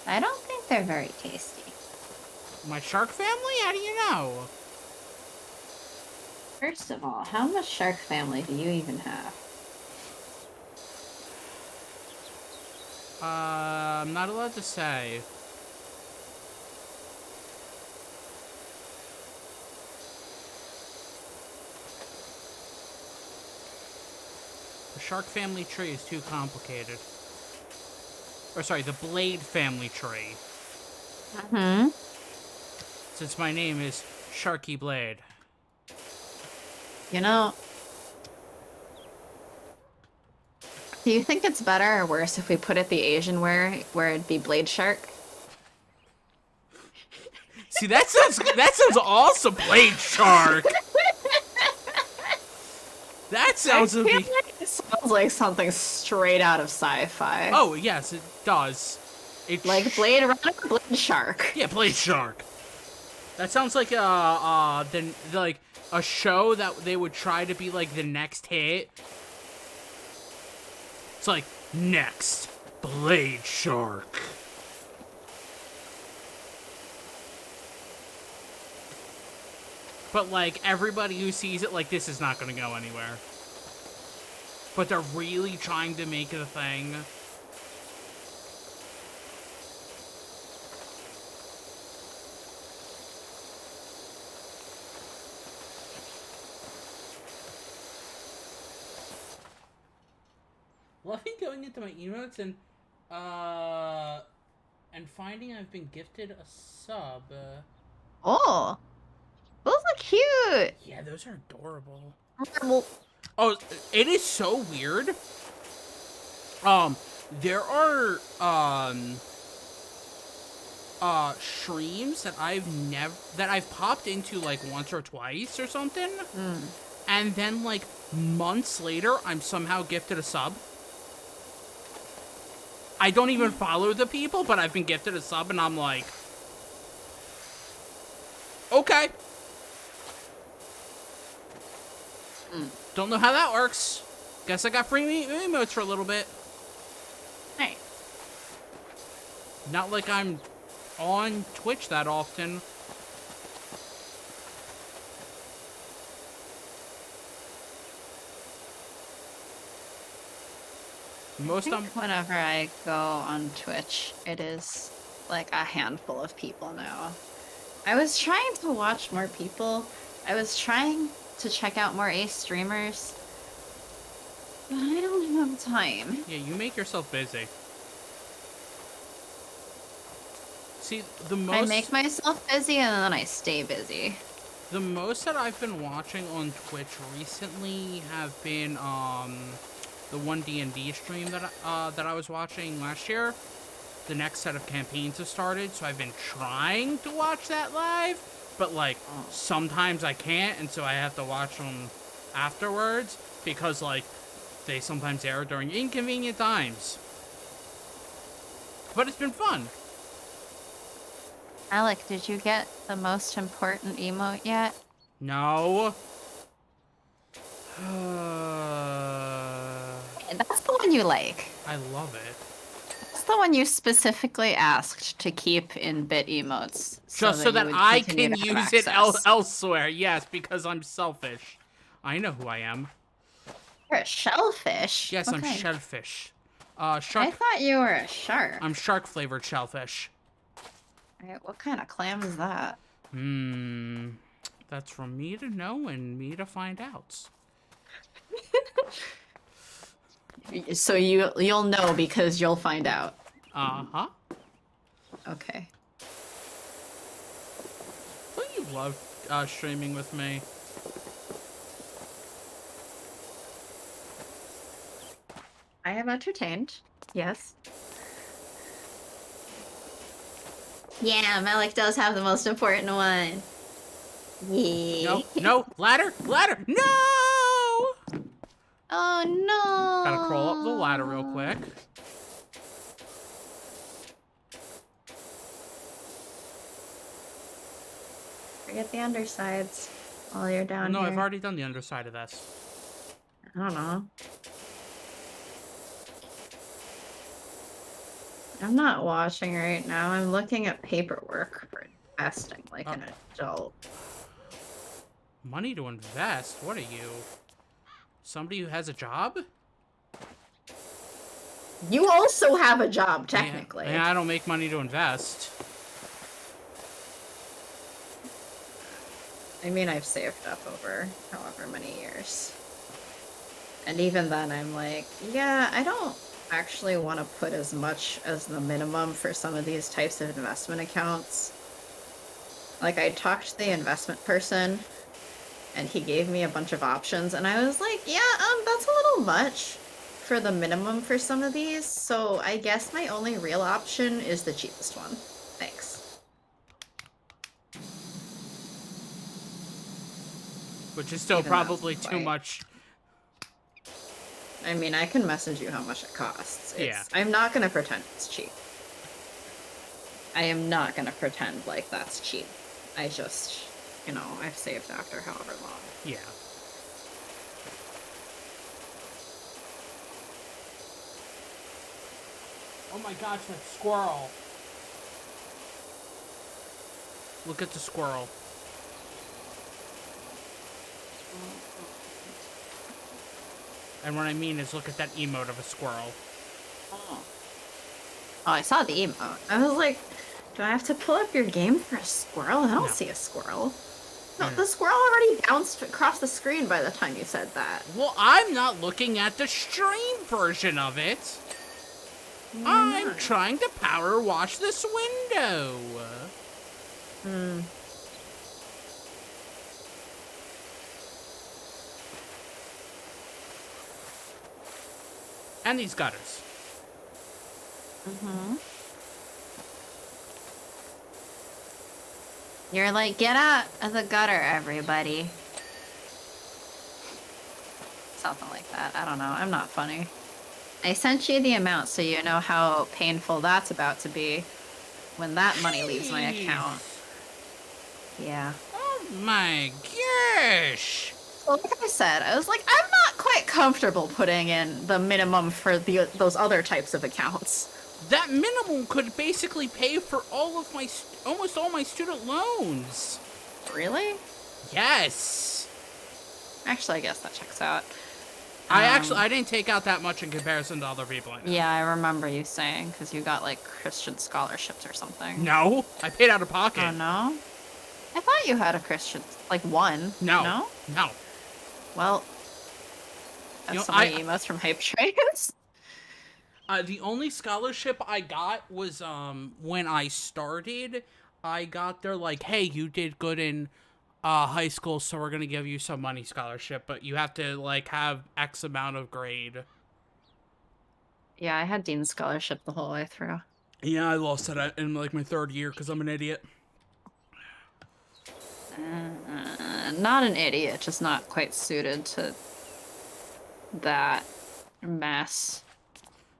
I don't think they're very tasty. My shark family? How do you know? First of all, how much shark family do you even have? I'm not allowed to say. The shark family tree is too complicated. Or sorry, the blade family tree. Mm-hmm. Since my name is Sharky Blade. You know, do you think it's better or worse if we put it the Asian way, where it'd be Blade Shark? See, that sounds awesome, Blade Shark. That sounds It sounds like something straight out of sci-fi. Oh yes, it does. Like Blade Runner, Blade Shark. Yeah, Blade Shark. That sounds like like a show that they would try to be like the next hit. It's like next Blade Shark. But like everybody who sees it, like this is not gonna go anywhere. But they're really trying to make it a thing. Loving going into my emotes and finding I've been gifted a sub. Oh, those look cute. Yeah, those are adorable. Well, Oh, it is so weird. There are streams that I've popped into like once or twice or something, and then like months later, I'm somehow gifted a sub. I don't even follow the people, but I've been gifted a sub, and I'm like, okay. Don't know how that works. Guess I got free emotes for a little bit. hey. Not like I'm on Twitch that often. Whenever I go on Twitch, it is like a handful of people now. I was trying to watch more people. I was trying to check out more Ace streamers. But I don't have time. Yeah, you make yourself busy. See, I make myself busy and then I stay busy. The most that I've been watching on Twitch recently have been the one D&D stream that I was watching last year. The next set of campaigns have started, so I've been trying to watch that live, but like sometimes I can't, and so I have to watch them afterwards because like they sometimes air during inconvenient times. But it's been fun. Alec, did you get the most important emote yet? No. That's the one you like. I love it. That's the one you specifically asked to keep in bit emotes. Just so that I can use it elsewhere. Yes, because I'm selfish. I know who I am. You're a shellfish? Yes, okay. I'm shellfish. I Shark. thought you were a shark. I'm shark-flavored shellfish. Alright, what kind of clam is that? That's for me to know and me to find out. So you'll know because you'll find out. Uh-huh. Okay. Don't you love streaming with me? I am entertained. Yes. Yeah, Malik does have the most important one. Yeah. No, ladder, no! Oh no! Gotta crawl up the ladder real quick. Forget the undersides while you're down here. No, I've already done the underside of this. I don't know. I'm not watching right now. I'm looking at paperwork for investing like an adult. Money to invest? What are you? Somebody who has a job? You also have a job, technically. Yeah, I don't make money to invest. I mean, I've saved up over however many years. And even then, I'm like, yeah, I don't actually want to put as much as the minimum for some of these types of investment accounts. Like, I talked to the investment person, and he gave me a bunch of options, and I was like, yeah, that's a little much for the minimum for some of these, so I guess my only real option is the cheapest one. Thanks. Which is still even probably too much. I mean, I can message you how much it costs. Yeah. I'm not gonna pretend it's cheap. I am not gonna pretend like that's cheap. I just, you know, I've saved after however long. Yeah. Oh my gosh, that squirrel. Look at the squirrel. And what I mean is look at that emote of a squirrel. Oh, I saw the emote. I was like, do I have to pull up your game for a squirrel? I don't see a squirrel. No, the squirrel already bounced across the screen by the time you said that. Well, I'm not looking at the stream version of it. I'm trying to power wash this window. and these gutters. Mm-hmm. You're like, get out of the gutter, everybody. Something like that. I don't know. I'm not funny. I sent you the amount so you know how painful that's about to be when that money leaves my account. Yeah. Oh my gosh. Well, like I said, I was like, I'm not quite comfortable putting in the minimum for those other types of accounts. That minimum could basically pay for almost all my student loans. Really? Yes. Actually, I guess that checks out. I didn't take out that much in comparison to other people. Yeah, I remember you saying, because you got, like, Christian scholarships or something. No, I paid out of pocket. Oh, no? I thought you had a Christian, like, one. No. No? No. Well, that's so many emails from Hype Trains. The only scholarship I got was, when I started, I got their, like, hey, you did good in high school, so we're gonna give you some money scholarship, but you have to, like, have X amount of grade. Yeah, I had Dean's scholarship the whole way through. Yeah, I lost it in, like, my third year because I'm an idiot. Not an idiot, just not quite suited to that mess.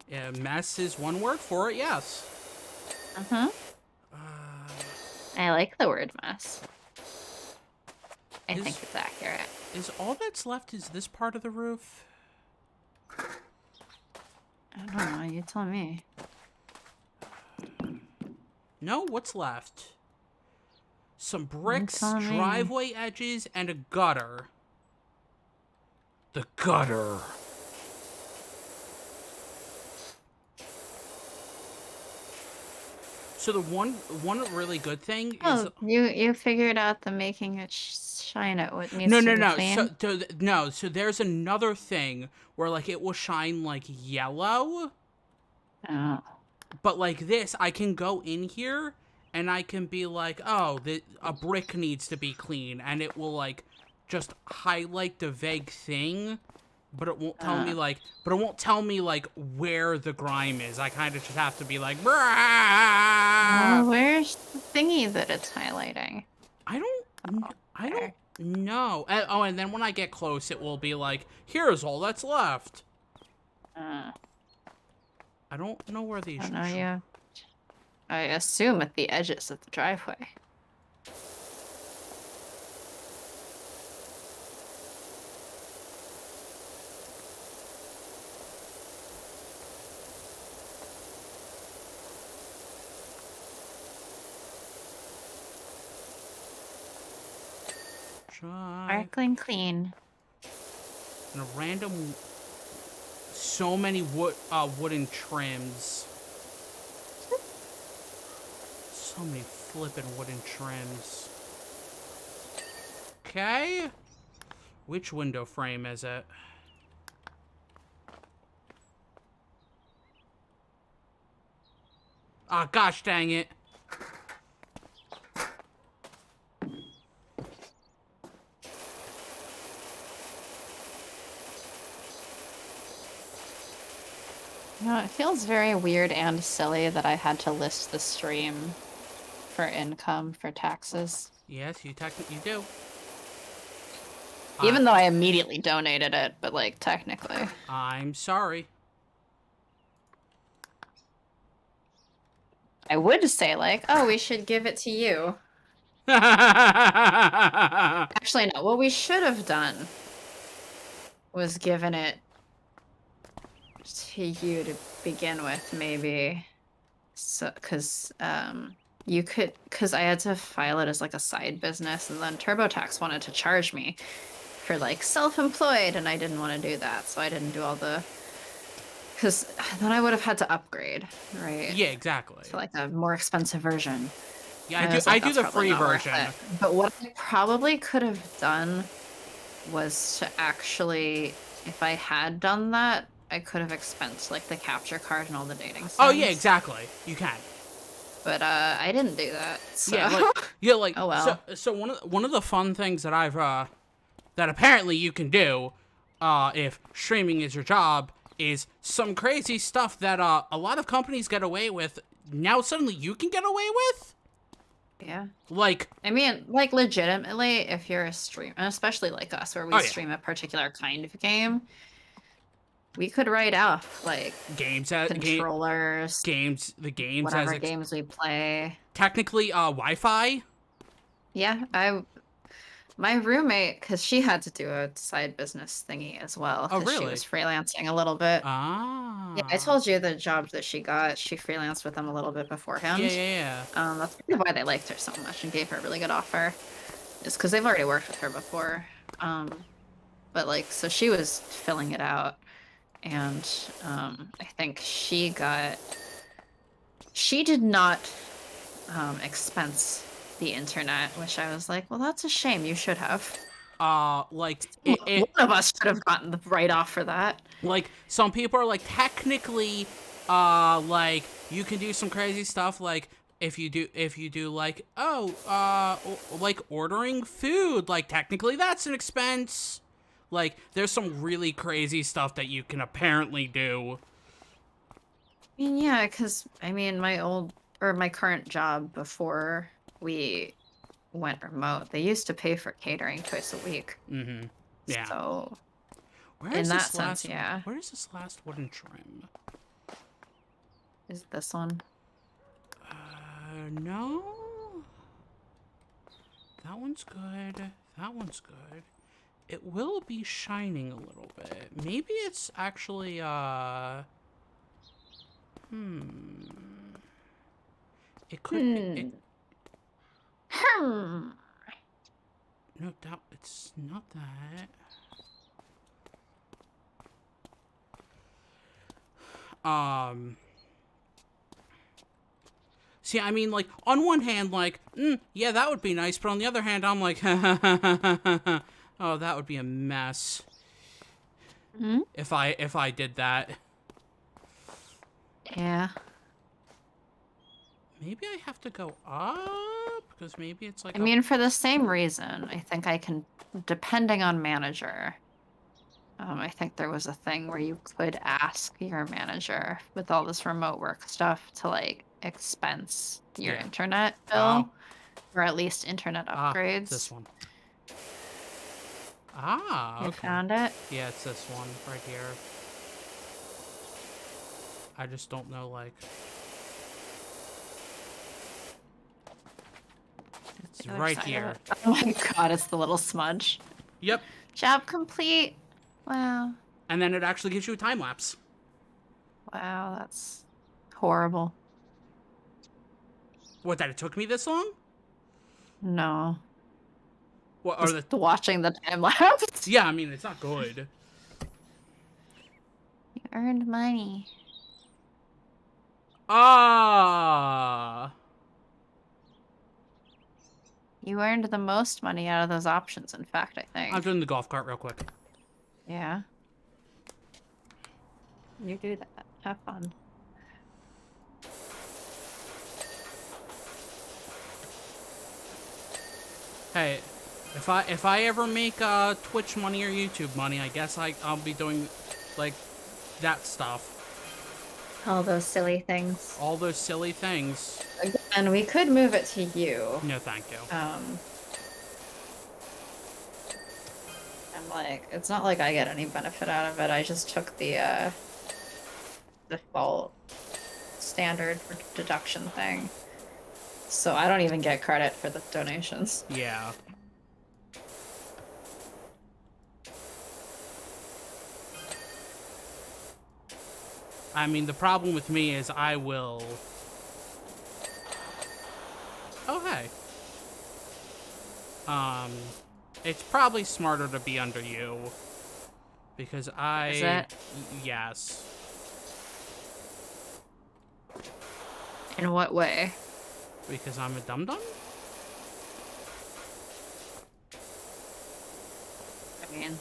Yeah, mess is one word for it, yes. Uh-huh. I like the word mess. I think it's accurate. Is all that's left is this part of the roof? I don't know, you tell me. No, what's left? Some bricks, driveway edges, and a gutter. The gutter. So the one really good thing is you figured out the making it shine at what needs to be clean? So there's another thing where like it will shine like yellow. Oh. But like this, I can go in here and I can be like, oh, a brick needs to be clean, and it will like just highlight the vague thing. But it won't tell me like where the grime is. I kind of just have to be like, bruh. Well, where's the thingy that it's highlighting? I don't know. Oh, and then when I get close, it will be like, here's all that's left. I don't know where these. Yeah. I assume at the edges of the driveway. Sparkling clean. And a random, so many wooden trims. So many flippin' wooden trims. Okay. Which window frame is it? Ah, gosh dang it. No, it feels very weird and silly that I had to list the stream for income for taxes. Yes, you do. Even though I immediately donated it, but like technically. I'm sorry. I would say like, oh, we should give it to you. Actually, no. What we should have done was given it to you to begin with, maybe. So, because you could, because I had to file it as like a side business, and then TurboTax wanted to charge me for like self-employed, and I didn't want to do that, so I didn't do all the. Because then I would have had to upgrade, right? Yeah, exactly. To like a more expensive version. Yeah, I do the free version. But what I probably could have done was to actually, if I had done that, I could have expensed like the capture card and all the dating sites. Oh yeah, exactly. You can. But I didn't do that. So. Yeah, like oh well. So one of the fun things that I've that apparently you can do if streaming is your job is some crazy stuff that a lot of companies get away with. Now suddenly you can get away with? Yeah. Like, I mean, like, legitimately, if you're a streamer, and especially like us, where we Oh, yeah. stream a particular kind of game, we could write off, like, games controllers, the games whatever games we play. technically Wi-Fi. Yeah, my roommate, because she had to do a side business thingy as well, Oh, because she really? was freelancing a little bit. Yeah, I Ah. told you the job that she got, she freelanced with them a little bit Yeah, beforehand. yeah, yeah. That's kind of why they liked her so much and gave her a really good offer. Is because they've already worked with her before. But like, so she was filling it out, and I think she did not expense the internet, which I was like, well, that's a shame. You should have. Like One of us should have gotten the write-off for that. like some people are like technically like you can do some crazy stuff like if you do like like ordering food, like technically that's an expense. Like there's some really crazy stuff that you can apparently do. I mean, yeah, because I mean, my current job before we went remote, they used to pay for catering twice a week. Mm-hmm. Yeah. So Where in is that this sense, last yeah. Where is this last wooden trim? Is this one? No. That one's good. That one's good. It will be shining a little bit. Maybe it's actually, It could be, no, it's not that. See, I mean, like, on one hand, like, yeah, that would be nice, but on the other hand, I'm like, oh, that would be a mess. If I did that. Yeah. Maybe I have to go up, because maybe it's like I mean, for the same reason, I think I can, depending on manager, I think there was a thing where you could ask your manager with all this remote work stuff to like expense your Yeah. internet bill, Oh. or at least internet upgrades. It's this one. You Okay. found it? Yeah, it's this one right here. I just don't know, like... It's right here. Oh my god, it's the little smudge. Yep. Job complete. Wow. And then it actually gives you a time lapse. Wow, that's horrible. What, that it took me this long? No. What are the... Watching the time lapse. Yeah, I mean, it's not good. You earned money. Ah. You earned the most money out of those options, in fact, I think. I'm doing the golf cart real quick. Yeah. You do that. Have fun. Hey, if I ever make Twitch money or YouTube money, I guess I'll be doing like that stuff. All those silly things. All those silly things. And we could move it to you. No, thank you. And like, it's not like I get any benefit out of it. I just took the default standard deduction thing. So I don't even get credit for the donations. Yeah. I mean, the problem with me is I will... Oh, hey. It's probably smarter to be under you. Because I... Is it? Yes. In what way? Because I'm a dum-dum? I mean,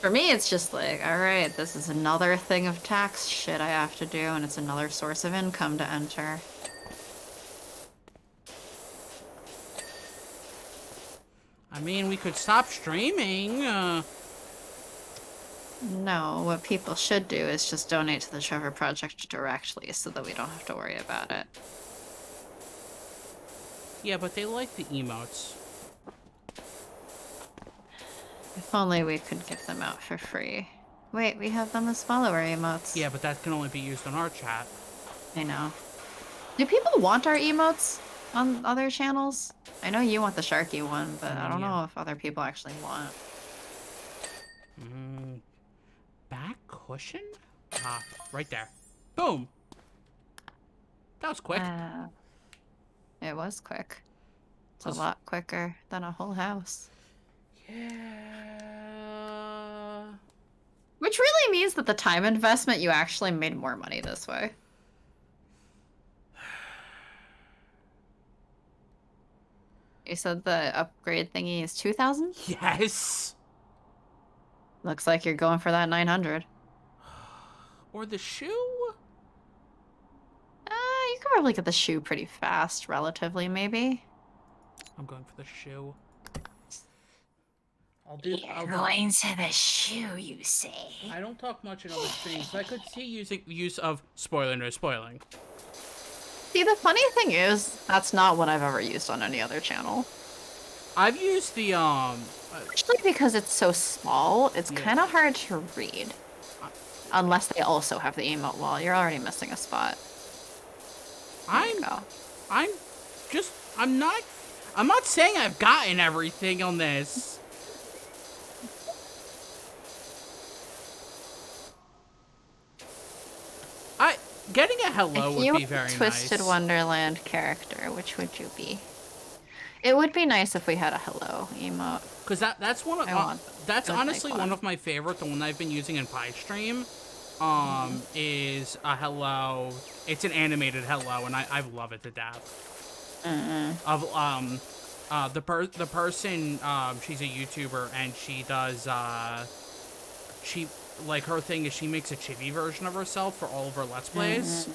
for me, it's just like, all right, this is another thing of tax shit I have to do, and it's another source of income to enter. I mean, we could stop streaming. No, what people should do is just donate to the Trevor Project directly so that we don't have to worry about it. Yeah, but they like the emotes. If only we could give them out for free. Wait, we have them as follower emotes. Yeah, but that can only be used on our chat. I know. Do people want our emotes on other channels? I know you want the Sharky one, but I don't know if other people actually want. Back cushion? Ah, right there. Boom! That was quick. It was quick. It's a lot quicker than a whole house. Yeah. Which really means that the time investment, you actually made more money this way. You said the upgrade thingy is 2,000? Yes! Looks like you're going for that 900. Or the shoe? You could probably get the shoe pretty fast, relatively, maybe. I'm going for the shoe. You're going to the shoe, you say? I don't talk much in other streams. I could see use of spoiler no spoiling. See, the funny thing is, that's not what I've ever used on any other channel. I've used the Actually, because it's so small, it's kind of hard to read. Unless they also have the emote wall. You're already missing a spot. I'm not saying I've gotten everything on this. Getting a hello would be very nice. If you were a Twisted Wonderland character, which would you be? It would be nice if we had a hello emote. Because that's one of that's honestly one of my favorite. The one I've been using in Pie Stream, is a hello. It's an animated hello, and I love it to death. Of the person, she's a YouTuber, and she does like her thing is she makes a chibi version of herself for all of her Let's Plays,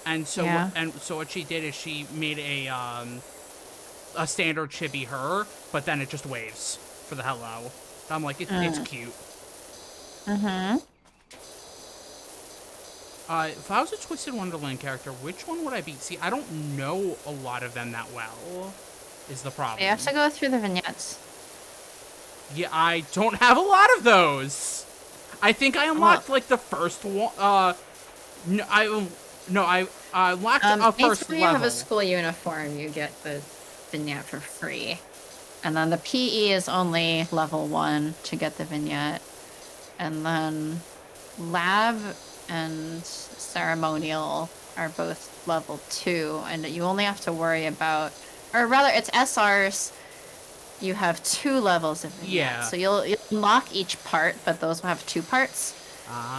and so what she did is she made a standard chibi her, but then it just waves for the hello. I'm like, it's cute. If I was a Twisted Wonderland character, which one would I be? See, I don't know a lot of them that well, is the problem. You have to go through the vignettes. Yeah, I don't have a lot of those. I think I unlocked like the first one. I unlocked a first level. If you have a school uniform, you get the vignette for free, and then the PE is only level 1 to get the vignette, and then lab and ceremonial are both level 2, and you only have to worry about, or rather, it's SRs. You have 2 levels of vignettes. Yeah. So you'll unlock each part, but those will have 2 parts.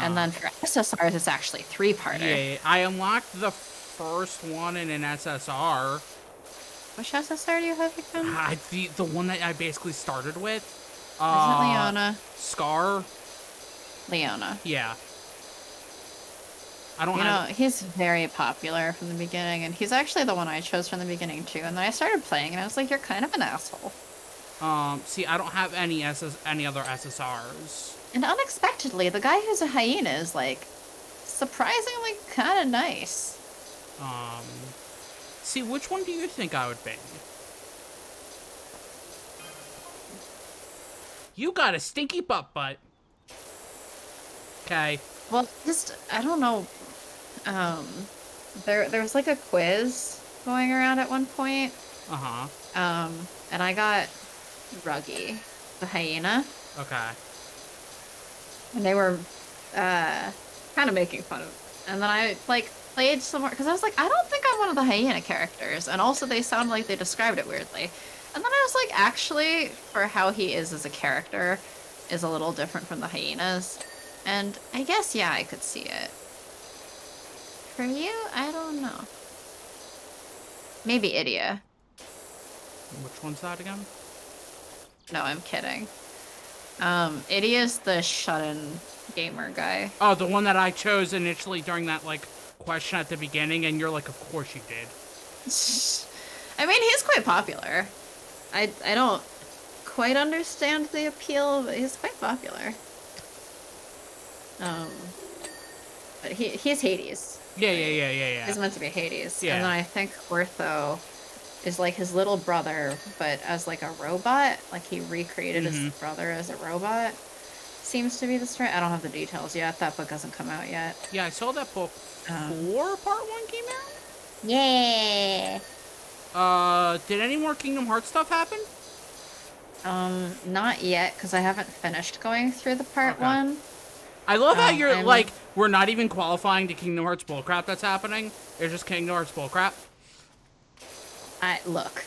And then for SSRs, it's actually 3-parter. Yeah, I unlocked the first one in an SSR. Which SSR do you have again? The one that I basically started with. Is it Leona? Scar. Leona. Yeah. He's very popular from the beginning, and he's actually the one I chose from the beginning too. And then I started playing, and I was like, "You're kind of an asshole." See, I don't have any other SSRs. And unexpectedly, the guy who's a hyena is, like, surprisingly kind of nice. See, which one do you think I would be? You got a stinky butt. Okay. Well, I don't know. There was, like, a quiz going around at one point. And I got Ruggy, the hyena. Okay. And they were kind of making fun of it. And then I played some more because I was like, I don't think I'm one of the hyena characters. And also they sound like they described it weirdly. And then I was like, actually, for how he is as a character is a little different from the hyenas. And I guess, yeah, I could see it. For you, I don't know. Maybe Idia. Which one's that again? No, I'm kidding. Idia's the shut-in gamer guy. Oh, the one that I chose initially during that, question at the beginning, and you're like, of course you did. I mean, he's quite popular. I don't quite understand the appeal, but he's quite popular. Um, but he's Hades. Yeah. He's meant to be Hades. Yeah. And then I think Ortho is like his little brother, but as like a robot. Like he recreated his brother as a robot. Seems to be the story. I don't have the details yet. That book hasn't come out yet. Yeah, I saw that book before part 1 came out. Yeah. Did any more Kingdom Hearts stuff happen? Not yet, because I haven't finished going through the part 1. I love how you're like, we're not even qualifying the Kingdom Hearts bullcrap that's happening. It's just Kingdom Hearts bullcrap. Look.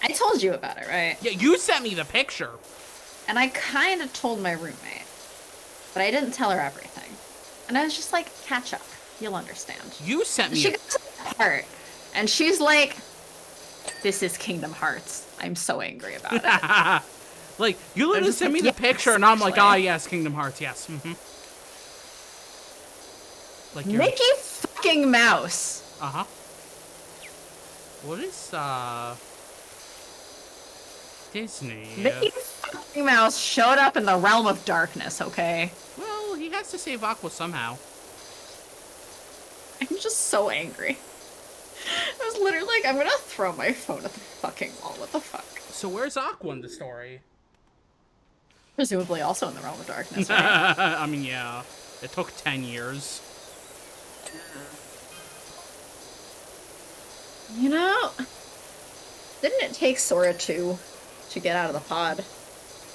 I told you about it, right? Yeah, you sent me the picture. And I kind of told my roommate. But I didn't tell her everything. And I was just like, catch up. You'll understand. You sent me She got to the part, and she's like, this is Kingdom Hearts. I'm so angry about it. Like, you literally sent me the picture, and I'm like, yes, Kingdom Hearts, yes. Like Mickey fucking Mouse. What is, Disney? Mickey fucking Mouse showed up in the realm of darkness, okay? Well, he has to save Aqua somehow. I'm just so angry. I was literally like, I'm gonna throw my phone at the fucking wall. What the fuck? So where's Aqua in the story? Presumably also in the realm of darkness, right? I mean, yeah. It took 10 years. You know, didn't it take Sora 2 to get out of the pod?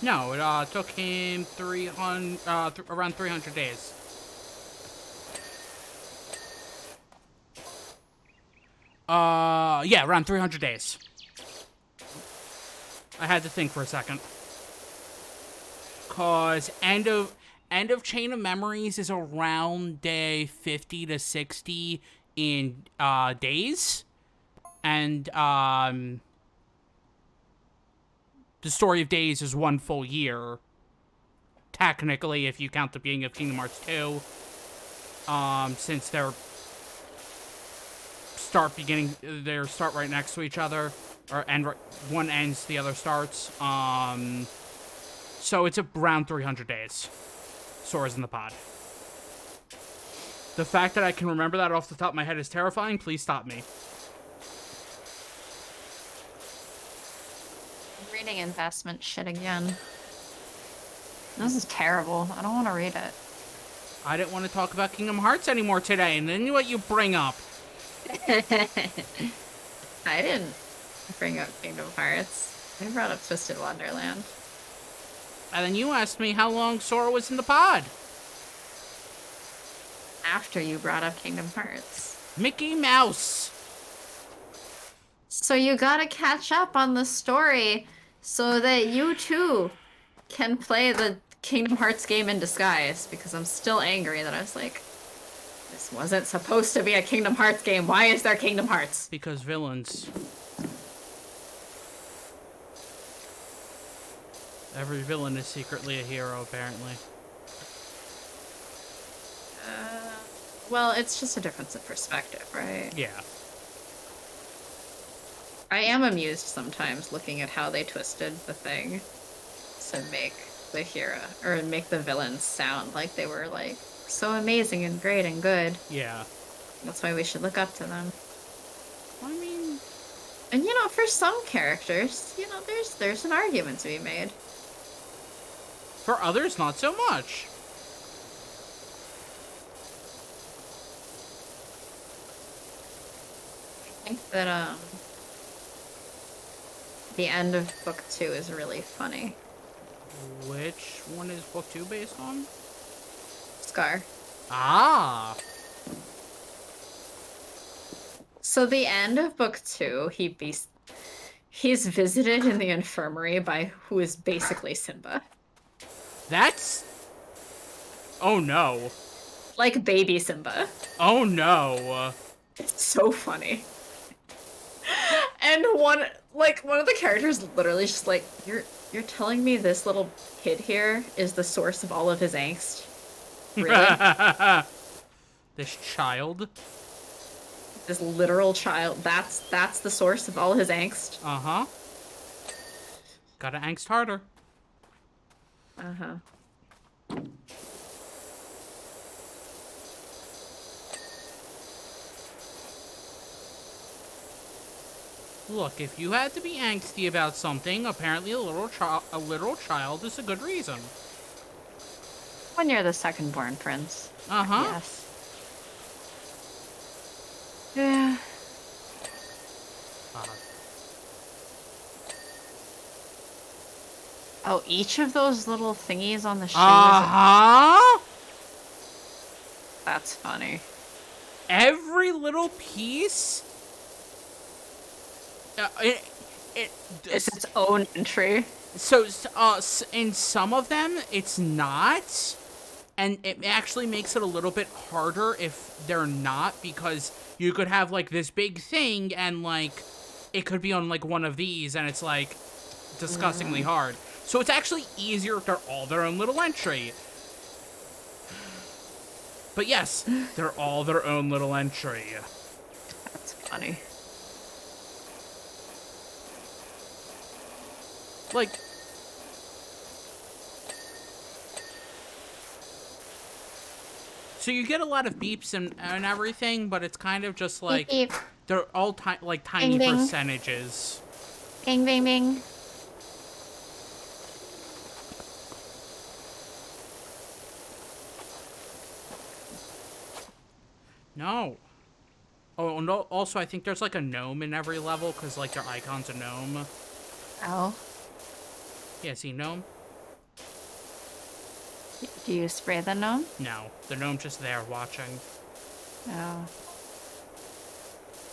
No, it took him around 300 days. Yeah, around 300 days. I had to think for a second. Cause end of Chain of Memories is around day 50 to 60 in days, and the Story of Days is 1 full year. Technically, if you count the beginning of Kingdom Hearts 2, since their start right next to each other, one ends, the other starts. So it's around 300 days. Sora's in the pod. The fact that I can remember that off the top of my head is terrifying. Please stop me. I'm reading investment shit again. This is terrible. I don't want to read it. I didn't want to talk about Kingdom Hearts anymore today, and then what you bring up? I didn't bring up Kingdom Hearts. I brought up Twisted Wonderland. And then you asked me how long Sora was in the pod. After you brought up Kingdom Hearts. Mickey Mouse. So you gotta catch up on the story so that you too can play the Kingdom Hearts game in disguise, because I'm still angry that I was like, this wasn't supposed to be a Kingdom Hearts game. Why is there Kingdom Hearts? Because villains. Every villain is secretly a hero, apparently. Well, it's just a difference in perspective, right? Yeah. I am amused sometimes looking at how they twisted the thing to make the hero, or make the villains sound like they were, like, so amazing and great and good. Yeah. That's why we should look up to them. I mean... And, you know, for some characters, you know, there's an argument to be made. For others, not so much. I think that, the end of book 2 is really funny. Which one is book 2 based on? Scar. Ah! So the end of book 2, he's visited in the infirmary by who is basically Simba. That's... Oh no. Like baby Simba. Oh no. It's so funny. And one of the characters literally just like, you're telling me this little kid here is the source of all of his angst? Really? This child? This literal child, that's the source of all his angst? Uh-huh. Gotta angst harder. Uh-huh. Look, if you had to be angsty about something, apparently a literal child is a good reason. When you're the second born prince. Uh-huh. Yes. Yeah. Uh, Oh, each of those little thingies on the shoe uh-huh. That's funny. Every little piece. It's its own entry. So, in some of them, it's not. And it actually makes it a little bit harder if they're not, because you could have, like, this big thing, and, like, it could be on, like, one of these, and it's, like, disgustingly hard. So it's actually easier if they're all their own little entry. But yes, they're all their own little entry. That's funny. Like, so you get a lot of beeps and everything, but it's kind of just like, Beep, beep. they're all like tiny Bing, bing. percentages. Bing, bing, bing. No. Oh, no. Also, I think there's like a gnome in every level, because like their icon's a gnome. Oh. Yeah, see, gnome? Do you spray the gnome? No, the gnome's just there watching. Oh.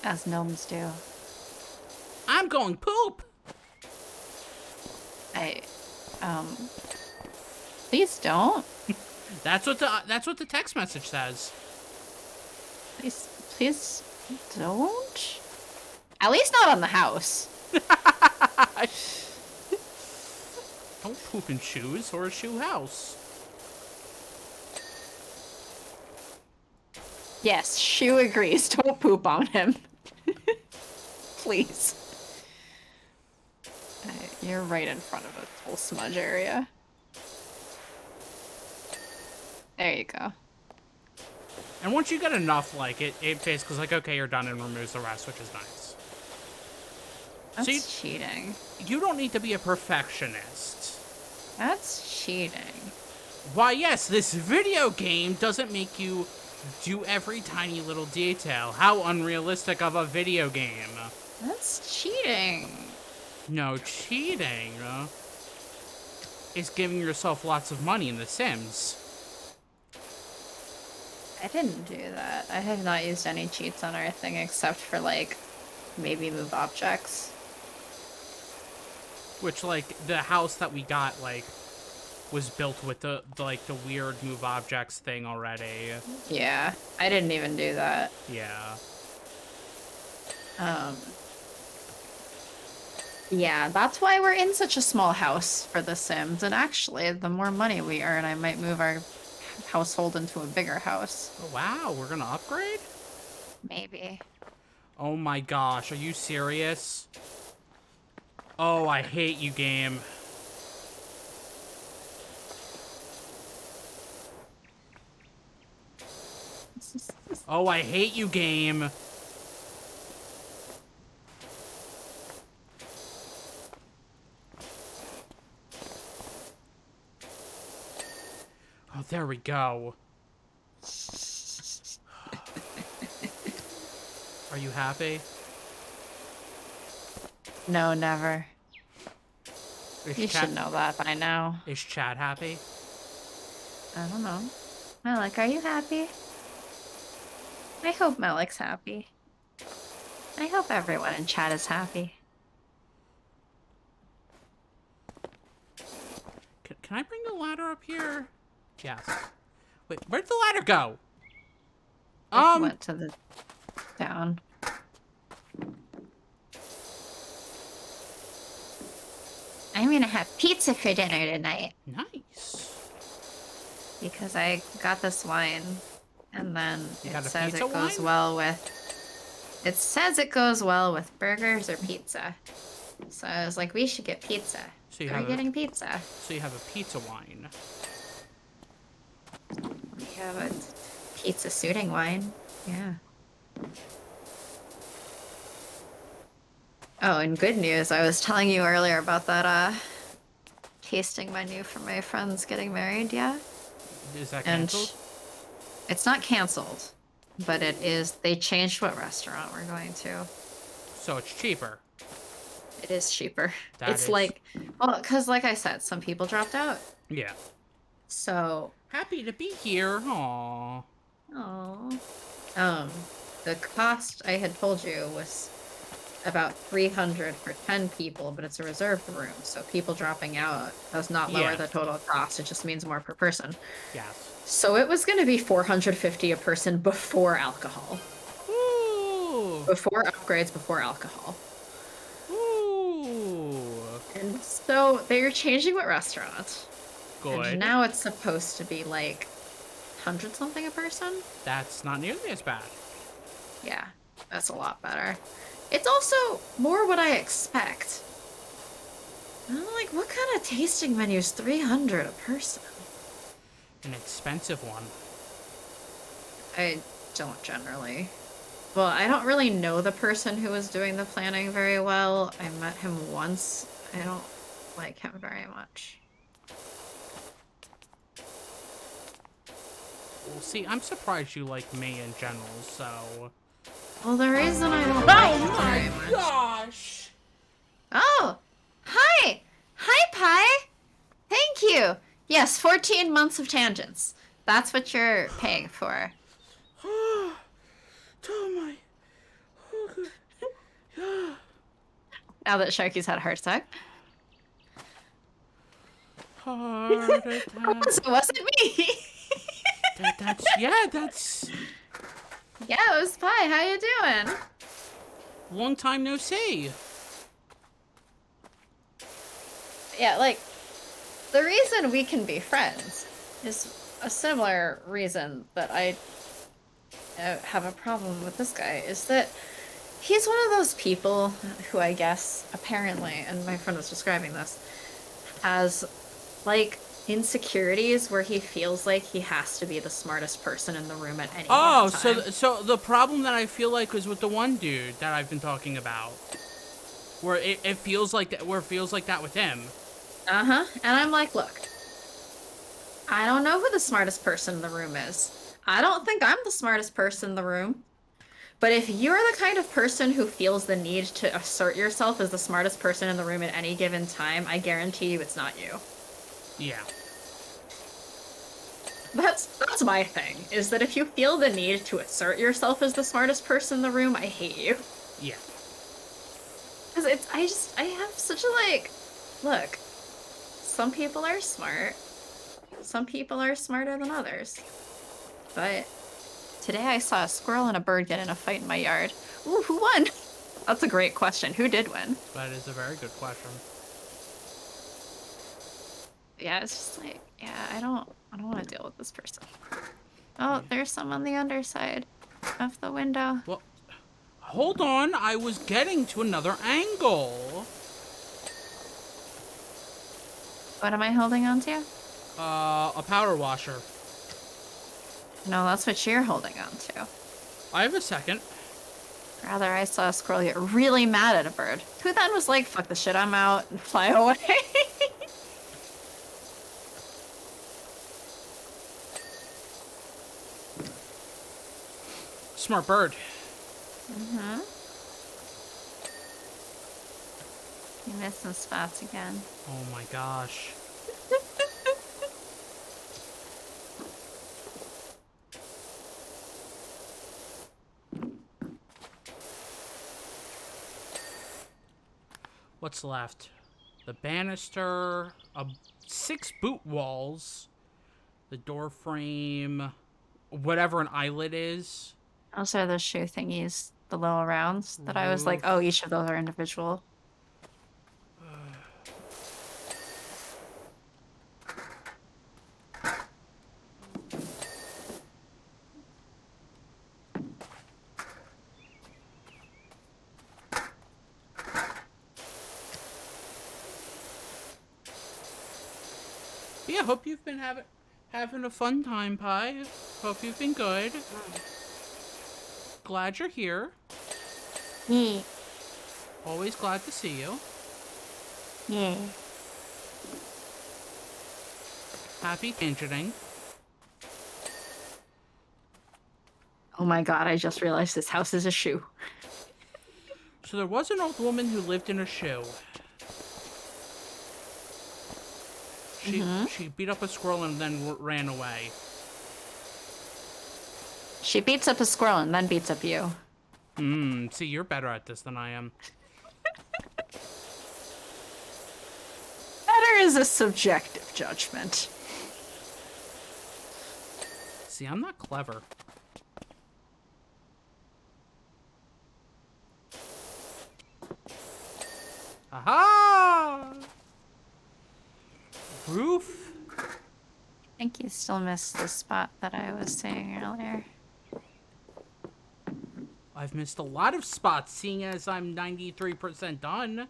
As gnomes do. I'm going poop! Please don't. That's what the text message says. Please don't. At least not on the house. Don't poop in shoes or a shoe house. Yes, Shu agrees. Don't poop on him. Please. You're right in front of a full smudge area. There you go. And once you get enough, like, it basically's like, okay, you're done, and removes the rest, which is nice. That's cheating. You don't need to be a perfectionist. That's cheating. Why, yes, this video game doesn't make you do every tiny little detail. How unrealistic of a video game. That's cheating. No, cheating is giving yourself lots of money in The Sims. I didn't do that. I have not used any cheats on our thing except for, like, maybe move objects. Which, like, the house that we got, like, was built with the weird move objects thing already. Yeah, I didn't even do that. Yeah. Yeah, that's why we're in such a small house for The Sims. And actually, the more money we earn, I might move our household into a bigger house. Oh, wow, we're gonna upgrade? Maybe. Oh my gosh, are you serious? Oh, I hate you, game. Oh, I hate you, game. Oh, there we go. Are you happy? No, never. Is You should know that by now. Is Chad happy? I don't know. Malik, are you happy? I hope Malik's happy. I hope everyone in chat is happy. Can I bring the ladder up here? Yes. Wait, where'd the ladder go? It went to the down. I'm gonna have pizza for dinner tonight. Nice. Because I got this wine, and then it says it goes wine? well with... It says it goes well with burgers or pizza. So I was like, we should get pizza. So you We're getting pizza. So you have a pizza wine. We have a pizza suiting wine. Yeah. Oh, and good news, I was telling you earlier about that tasting menu for my friends getting married, yeah? Is that And canceled? it's not canceled, but it is, they changed what restaurant we're going to. So it's cheaper. It is cheaper. That It's is. like, well, because like I said, some people dropped out. Yeah. So, Happy to be here. Aww. oh, the cost I had told you was about 300 for 10 people, but it's a reserved room, so people dropping out does not lower Yeah. the total cost. It just means more per person. Yes. So it was going to be 450 a person before alcohol. Ooh. Before upgrades, before alcohol. Ooh. And so they're changing what restaurant. And Good. now it's supposed to be like 100 something a person. That's not nearly as bad. Yeah, that's a lot better. It's also more what I expect. I'm like, what kind of tasting menu is 300 a person? An expensive one. I don't generally. Well, I don't really know the person who was doing the planning very well. I met him once. I don't like him very much. Well, see, I'm surprised you like me in general, so... Well, the reason I don't like him very much. Gosh! Oh! Hi! Hi, Pi! Thank you! Yes, 14 months of tangents. That's what you're paying for. Oh my... Now that Sharky's had a heart attack. Heart attack. So it wasn't me! That's... Yeah, it was Pi. How you doing? Long time no see. Yeah, like, the reason we can be friends is a similar reason that I have a problem with this guy, is that he's one of those people who I guess, apparently, and my friend was describing this, has, like, insecurities where he feels like he has to be the smartest person in the room at any Oh, given time. so the problem that I feel like was with the one dude that I've been talking about. Where it feels like that, where it feels like that with him. Uh-huh. And I'm like, look, I don't know who the smartest person in the room is. I don't think I'm the smartest person in the room. But if you're the kind of person who feels the need to assert yourself as the smartest person in the room at any given time, I guarantee you it's not you. Yeah. That's my thing, is that if you feel the need to assert yourself as the smartest person in the room, I hate you. Yeah. Because I have such a, like, look, some people are smart. Some people are smarter than others. But today I saw a squirrel and a bird get in a fight in my yard. Ooh, who won? That's a great question. Who did win? That is a very good question. Yeah, it's just like, yeah, I don't want to deal with this person. Oh, there's some on the underside of the window. Well, hold on. I was getting to another angle. What am I holding on to? A power washer. No, that's what you're holding on to. I have a second. Rather, I saw a squirrel get really mad at a bird, who then was like, fuck the shit, I'm out, and fly away. Smart bird. Mm-hmm. You missed some spots again. Oh my gosh. What's left? The banister, 6 boot walls, the door frame, whatever an eyelet is. Those are the shoe thingies, the little rounds that I was like, oh, each of those are individual. Yeah, hope you've been having a fun time, Pi. Hope you've been good. Glad you're here. Me. Always glad to see you. Yeah. Happy tangenting. Oh my god, I just realized this house is a shoe. So there was an old woman who lived in a shoe. She beat up a squirrel and then ran away. She beats up a squirrel and then beats up you. See, you're better at this than I am. Better is a subjective judgment. See, I'm not clever. Aha! Roof? I think you still missed the spot that I was saying earlier. I've missed a lot of spots, seeing as I'm 93% done.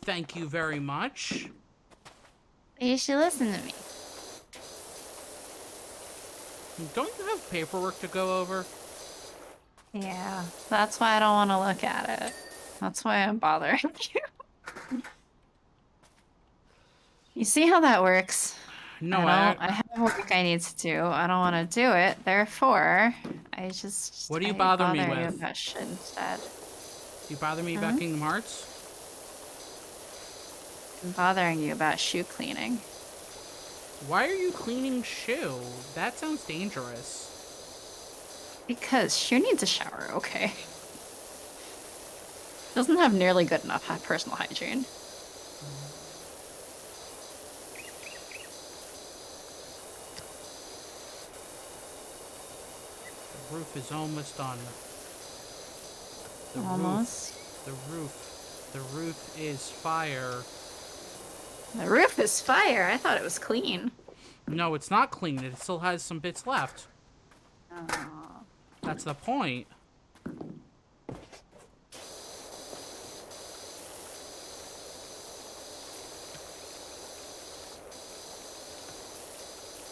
Thank you very much. You should listen to me. Don't you have paperwork to go over? Yeah, that's why I don't want to look at it. That's why I'm bothering you. You see how that works? No, I have work I need to do. I don't want to do it. Therefore, I just. What do you bother me you with? about shit instead. Do you bother me about Kingdom Hearts? I'm bothering you about shoe cleaning. Why are you cleaning shoe? That sounds dangerous. Because shoe needs a shower, okay? Doesn't have nearly good enough personal hygiene. The roof is almost done. Almost. The roof is fire. The roof is fire. I thought it was clean. No, it's not clean. It still has some bits left. Oh. That's the point.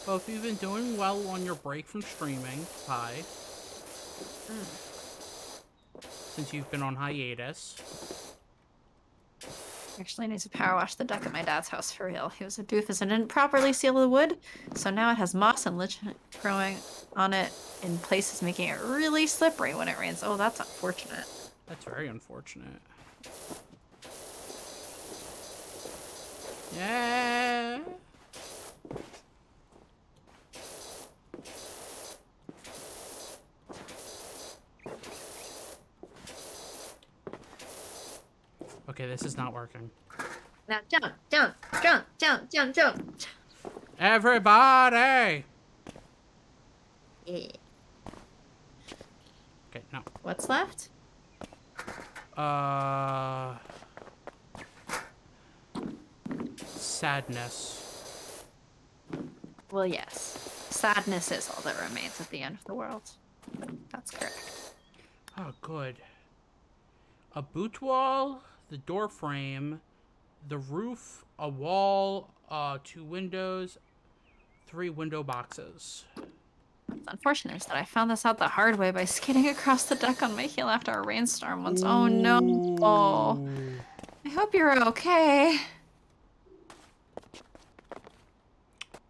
Well, if you've been doing well on your break from streaming, hi. Since you've been on hiatus. Actually, I need to power wash the deck at my dad's house for real. He was a doofus and didn't properly seal the wood, so now it has moss and lich growing on it in places, making it really slippery when it rains. Oh, that's unfortunate. That's very unfortunate. Yeah. Okay, this is not working. Now jump, jump, jump, jump, jump, jump. Everybody! Yeah. Okay, no. What's left? Sadness. Well, yes. Sadness is all that remains at the end of the world. That's correct. Oh, good. A boot wall, the door frame, the roof, a wall, 2 windows, 3 window boxes. What's unfortunate is that I found this out the hard way by skidding across the deck on my heel after a rainstorm once. Ooh. Oh no. Oh. I hope you're okay.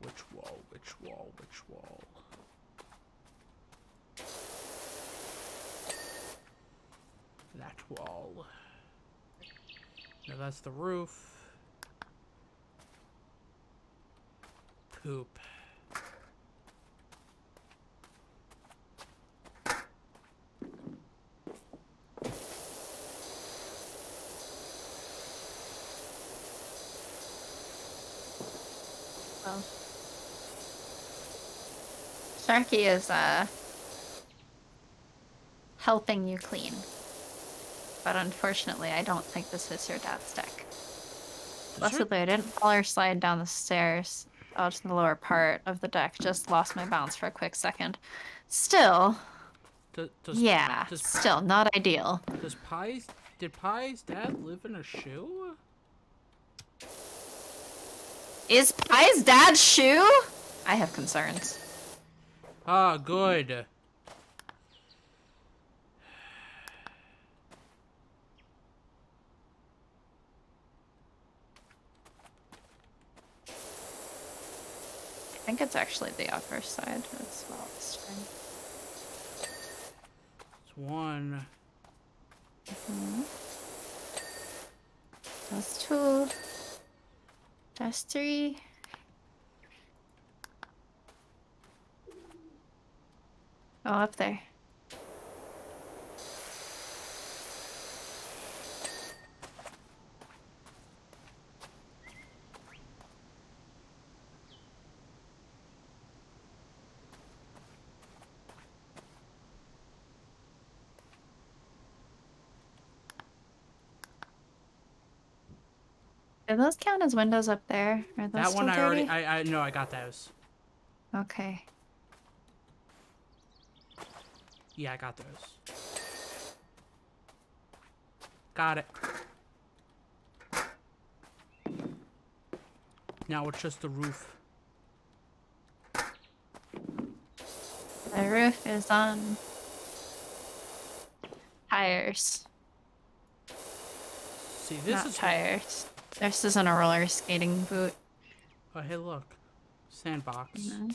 Which wall, which wall, which wall? That wall. No, that's the roof. Poop. Well, Sharky is helping you clean. But unfortunately, I don't think this is your dad's deck. Blessedly, I didn't fall or slide down the stairs out to the lower part of the deck. Just lost my balance for a quick second. Still, still not ideal. Did Pie's dad live in a shoe? Is Pie's dad's shoe? I have concerns. Ah, good. think it's actually the upper side as well this time. It's 1. That's 2. That's 3. Oh, up there. Do those count as windows up there? Are those That still one I dirty? already, I know I got those. Okay. Yeah, I got those. Got it. Now it's just the roof. The roof is on tires. See, this Not is tires. This isn't a roller skating boot. Oh, hey, look. Sandbox. Mm-hmm.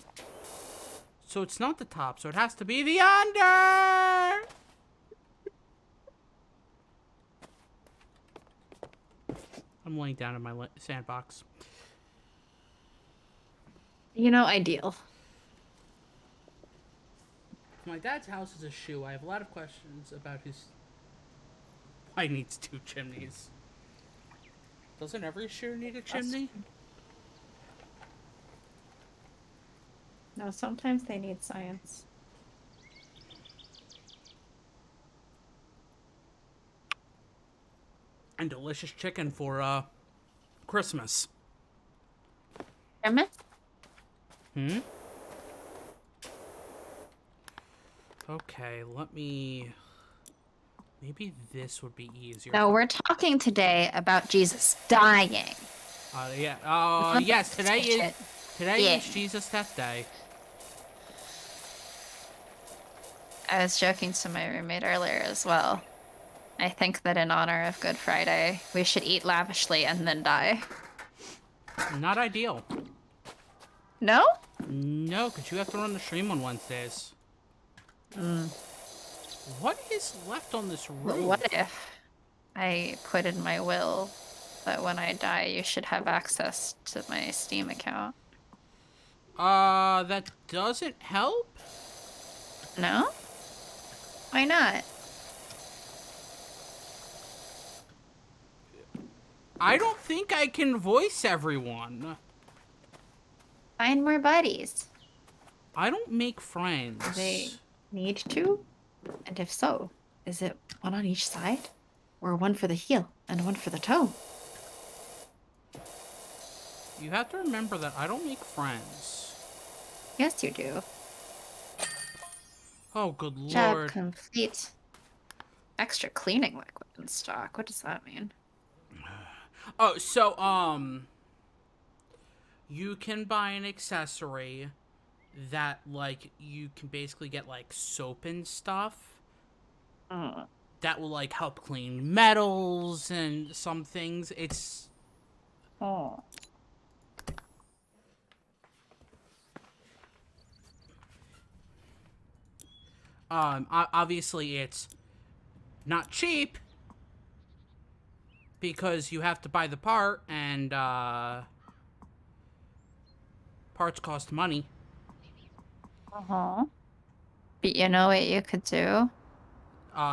So it's not the top, so it has to be the under! I'm laying down in my sandbox. You know, ideal. My dad's house is a shoe. I have a lot of questions about his... Why he needs 2 chimneys. Doesn't every shoe need a chimney? No, sometimes they need science. And delicious chicken for, Christmas. Emmett? Hmm? Okay, let me... Maybe this would be easier. No, we're talking today about Jesus dying. Yeah. Yes, today Yeah. is Jesus' death day. I was joking to my roommate earlier as well. I think that in honor of Good Friday, we should eat lavishly and then die. Not ideal. No? No, because you have to run the stream on Wednesdays. What is left on this roof? What if I put in my will that when I die, you should have access to my Steam account? That doesn't help? No? Why not? I don't think I can voice everyone. Find more buddies. I don't make friends. Do they need to? And if so, is it one on each side? Or one for the heel and one for the toe? You have to remember that I don't make friends. Yes, you do. Oh, good Job lord. complete. Extra cleaning liquid in stock. What does that mean? Oh, so, you can buy an accessory that, like, you can basically get, like, soap and stuff. That will, like, help clean metals and some things. It's... Oh. Obviously it's not cheap because you have to buy the part and, parts cost money. Uh-huh. But you know what you could do?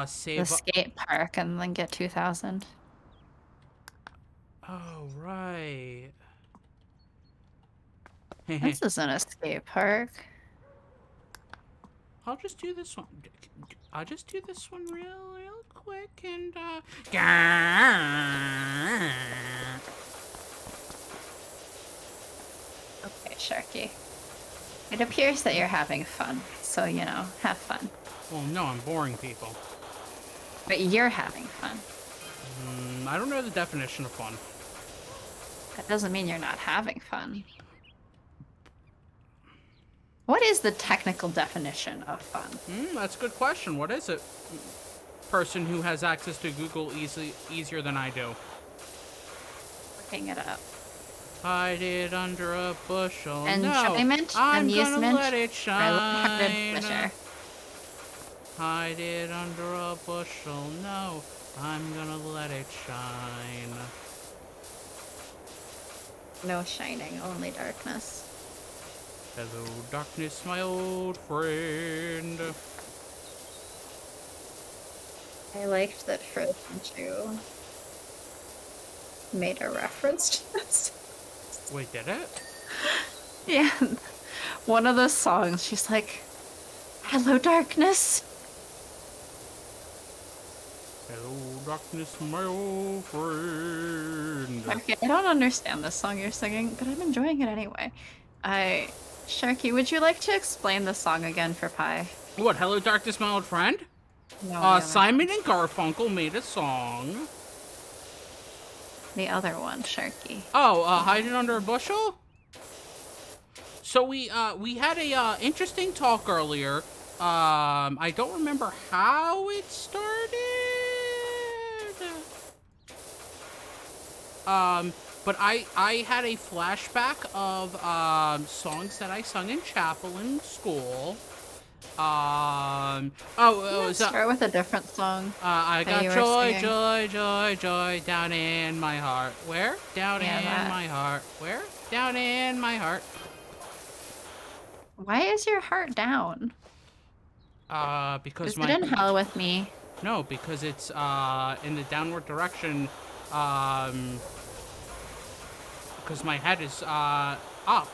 Save The skate park and then get 2,000. Oh, right. This isn't a skate park. I'll just do this one. I'll just do this one real quick and, Okay, Sharky. It appears that you're having fun, so, you know, have fun. Well, no, I'm boring people. But you're having fun. I don't know the definition of fun. That doesn't mean you're not having fun. What is the technical definition of fun? That's a good question. What is it? Person who has access to Google easier than I do. Looking it up. Hide it under a bushel. No, Enjoyment, I'm gonna amusement, let it or a lighthearted shine. pleasure. Hide it under a bushel. No, I'm gonna let it shine. No shining, only darkness. Hello, darkness, my old friend. I liked that Frozen 2 made a reference to this. Wait, did it? Yeah. One of those songs, she's like, "Hello, darkness." Hello, darkness, my old friend. Okay, I don't understand this song you're singing, but I'm enjoying it anyway. Sharky, would you like to explain the song again for Pi? What, hello, darkness, my old friend? No, the other Simon one. and Garfunkel made a song. The other one, Sharky. Oh, hide it under a bushel? So we had a interesting talk earlier. I don't remember how it started. But I had a flashback of songs that I sung in chapel in school. Start with a different song. I that got you were joy, singing. joy, joy, joy down in my heart. Where? Down Yeah, in that. my heart. Where? Down in my heart. Why is your heart down? Because Is my... it in hell with me? No, because it's in the downward direction. Because my head is up,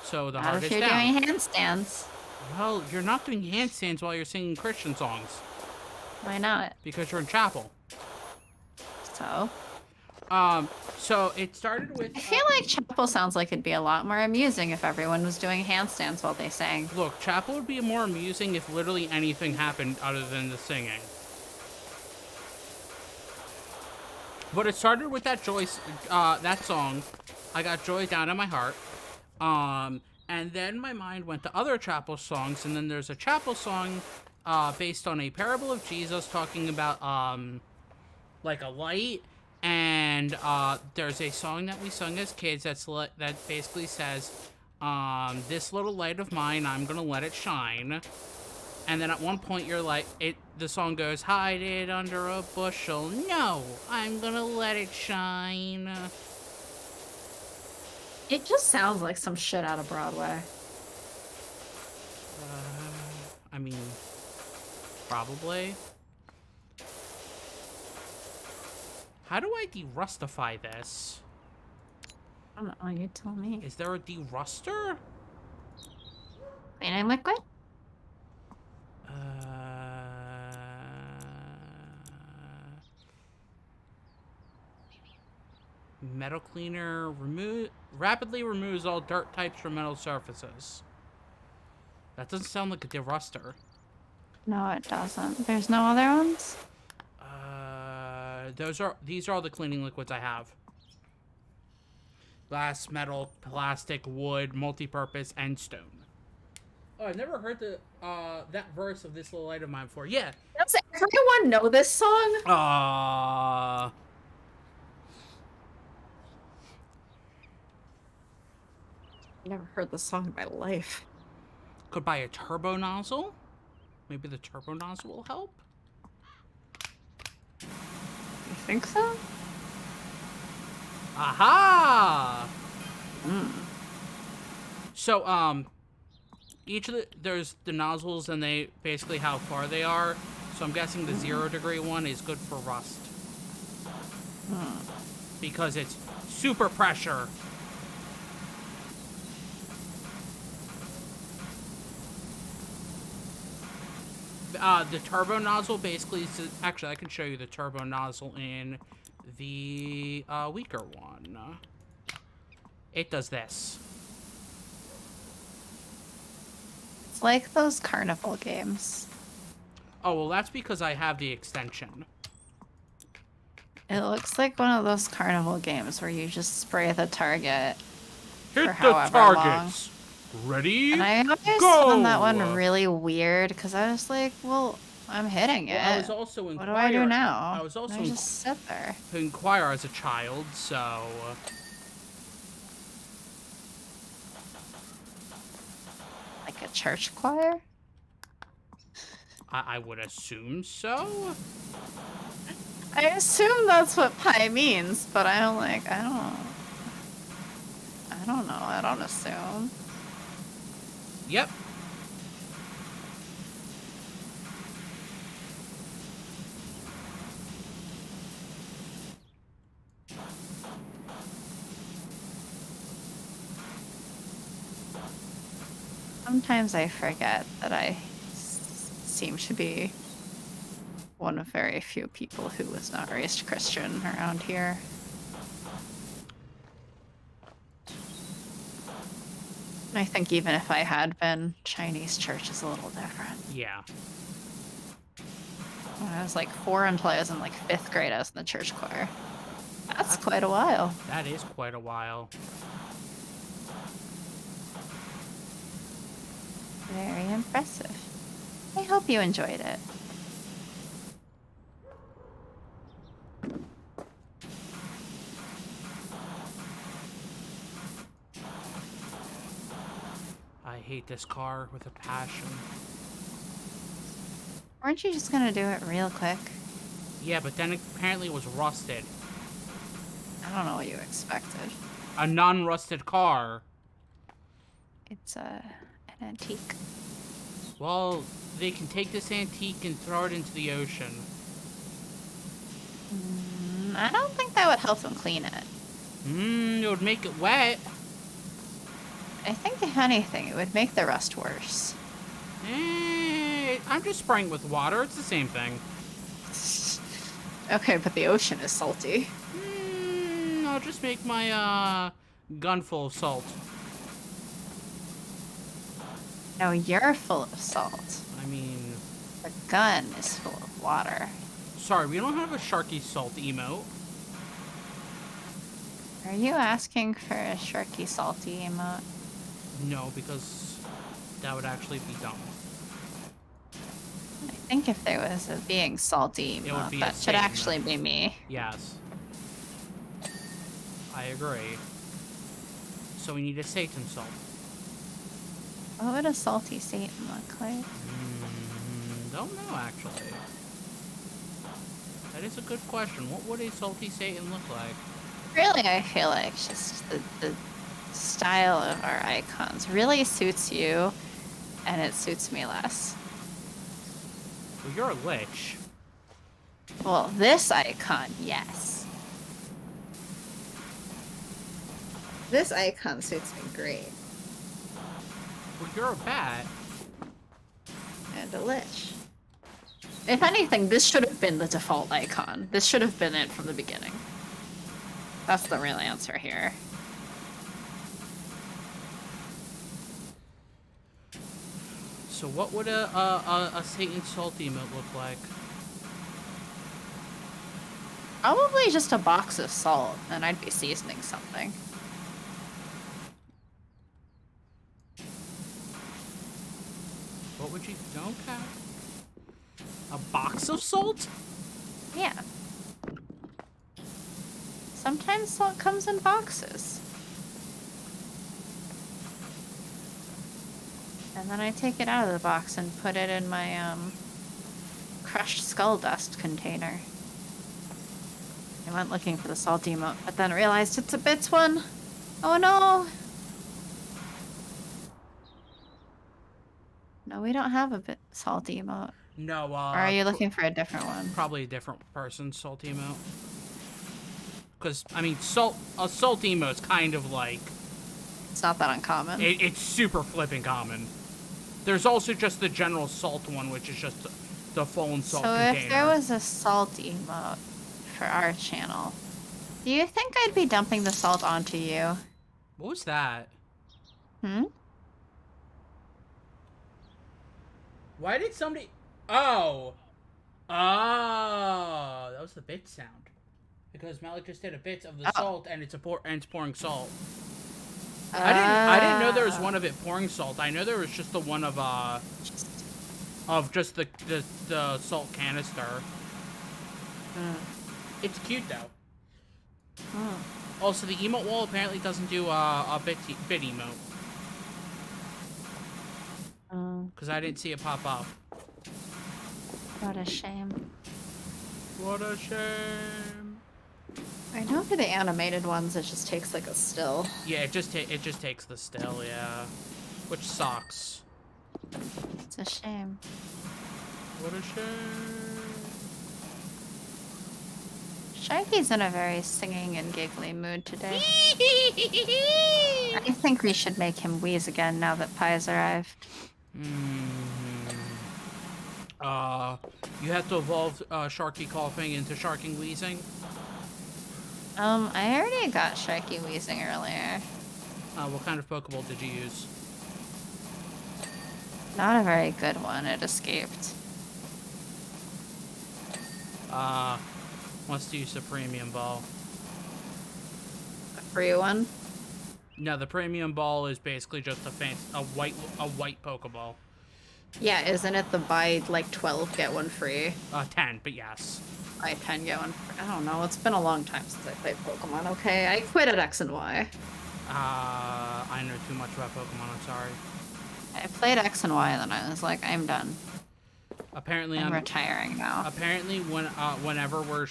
so the Not heart if is you're down. doing handstands. Well, you're not doing handstands while you're singing Christian songs. Why not? Because you're in chapel. So? So it started with... I feel like chapel sounds like it'd be a lot more amusing if everyone was doing handstands while they sang. Look, chapel would be more amusing if literally anything happened other than the singing. But it started with that that song, I Got Joy Down in My Heart. And then my mind went to other chapel songs, and then there's a chapel song based on a parable of Jesus talking about like a light, and there's a song that we sung as kids that basically says, this little light of mine, I'm gonna let it shine. And then at one point you're like, the song goes, hide it under a bushel. No, I'm gonna let it shine. It just sounds like some shit out of Broadway. I mean, probably. How do I derustify this? I don't know, you tell me. Is there a deruster? Cleaning liquid? Metal cleaner rapidly removes all dirt types from metal surfaces. That doesn't sound like a deruster. No, it doesn't. There's no other ones? These are all the cleaning liquids I have. Glass, metal, plastic, wood, multi-purpose, and stone. Oh, I've never heard that verse of this little light of mine before. Yeah. Does everyone know this song? Never heard this song in my life. Could buy a turbo nozzle. Maybe the turbo nozzle will help. You think so? Aha! So, each of there's the nozzles, and they basically how far they are. So I'm guessing the 0-degree one is good for rust. Because it's super pressure. The turbo nozzle basically is... Actually, I can show you the turbo nozzle in the weaker one. It does this. It's like those carnival games. Oh, well, that's because I have the extension. It looks like one of those carnival games where you just spray the target Hit for the however targets. long. Ready? And I always go! found that one really weird because I was like, well, I'm hitting it. Well, I was also what do I do now? I was also I just sit there. inquire as a child, so... church choir? I would assume so. I assume that's what pi means, but I'm like, I don't know. I don't assume. Yep. Sometimes I forget that I seem to be one of very few people who was not raised Christian around here. I think even if I had been, Chinese church is a little different. Yeah. When I was like 4 until I was in like 5th grade, I was in the church choir. That's quite a while. That is quite a while. Very impressive. I hope you enjoyed it. I hate this car with a passion. Weren't you just gonna do it real quick? Yeah, but then apparently it was rusted. I don't know what you expected. A non-rusted car. It's an antique. Well, they can take this antique and throw it into the ocean. I don't think that would help them clean it. It would make it wet. I think if anything, it would make the rust worse. I'm just spraying with water. It's the same thing. Okay, but the ocean is salty. I'll just make my, gun full of salt. No, you're full of salt. I mean... The gun is full of water. Sorry, we don't have a Sharky salt emote. Are you asking for a Sharky salty emote? No, because that would actually be dumb. I think if there was a being salty It would be emote, that should actually be me. Yes. I agree. So we need a Satan salt. What would a salty Satan look like? Don't know, actually. That is a good question. What would a salty Satan look like? Really, I feel like just the style of our icons really suits you, and it suits me less. Well, you're a lich. Well, this icon, yes. This icon suits me great. Well, you're a bat. And a lich. If anything, this should have been the default icon. This should have been it from the beginning. That's the real answer here. So what would a Satan salt emote look like? Probably just a box of salt, and I'd be seasoning something. What would you... Okay. A box of salt? Yeah. Sometimes salt comes in boxes. And then I take it out of the box and put it in my, crushed skull dust container. I went looking for the salt emote, but then realized it's a bits one. Oh no! No, we don't have a bit salt emote. No, Or are you looking for a different one? Probably a different person's salt emote. Because, I mean, a salt emote's kind of like... It's not that uncommon. It's super flipping common. There's also just the general salt one, which is just the full and salt container. So if there was a salt emote for our channel, do you think I'd be dumping the salt onto you? What was that? Hmm? Why did somebody... Oh! Oh! That was the bit sound. Because Malik just did a bit of the salt, and it's pouring salt. I didn't know there was one of it pouring salt. I know there was just the one of just the salt canister. It's cute though. Also, the emote wall apparently doesn't do a bit emote. because I didn't see it pop up. What a shame. What a shame. I know for the animated ones, it just takes like a still. Yeah, it just takes the still, yeah, which sucks. It's a shame. What a shame. Sharky's in a very singing and giggly mood today. I think we should make him wheeze again now that Pie's arrived. You have to evolve Sharky coughing into Sharking wheezing. I already got Sharky wheezing earlier. What kind of Pokeball did you use? Not a very good one. It escaped. Wants to use the Premium Ball. A free one? No, the Premium Ball is basically just a white Pokeball. Yeah, isn't it the buy like 12 get one free? 10, but yes. Buy 10 get one free. I don't know. It's been a long time since I played Pokemon. Okay, I quit at X and Y. I know too much about Pokemon. I'm sorry. I played X and Y, and then I was like, I'm done. Apparently, I'm retiring now. Apparently, whenever we're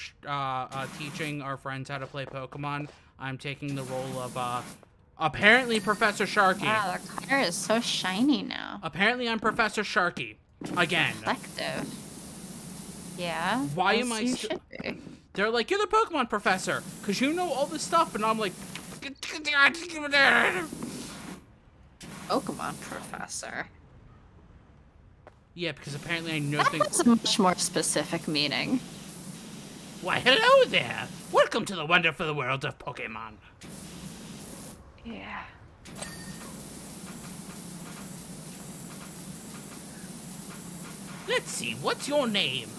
teaching our friends how to play Pokemon, I'm taking the role of apparently Professor Sharky. Wow, the car is so shiny now. Apparently, I'm Professor Sharky again. Reflective. Yeah. Why am I? You should be. They're like, you're the Pokemon professor, cause you know all this stuff, and I'm like, Pokemon professor. Yeah, because apparently I know things. That's a much more specific meaning. Why, hello there! Welcome to the wonderful world of Pokemon. Yeah. Let's see, what's your name?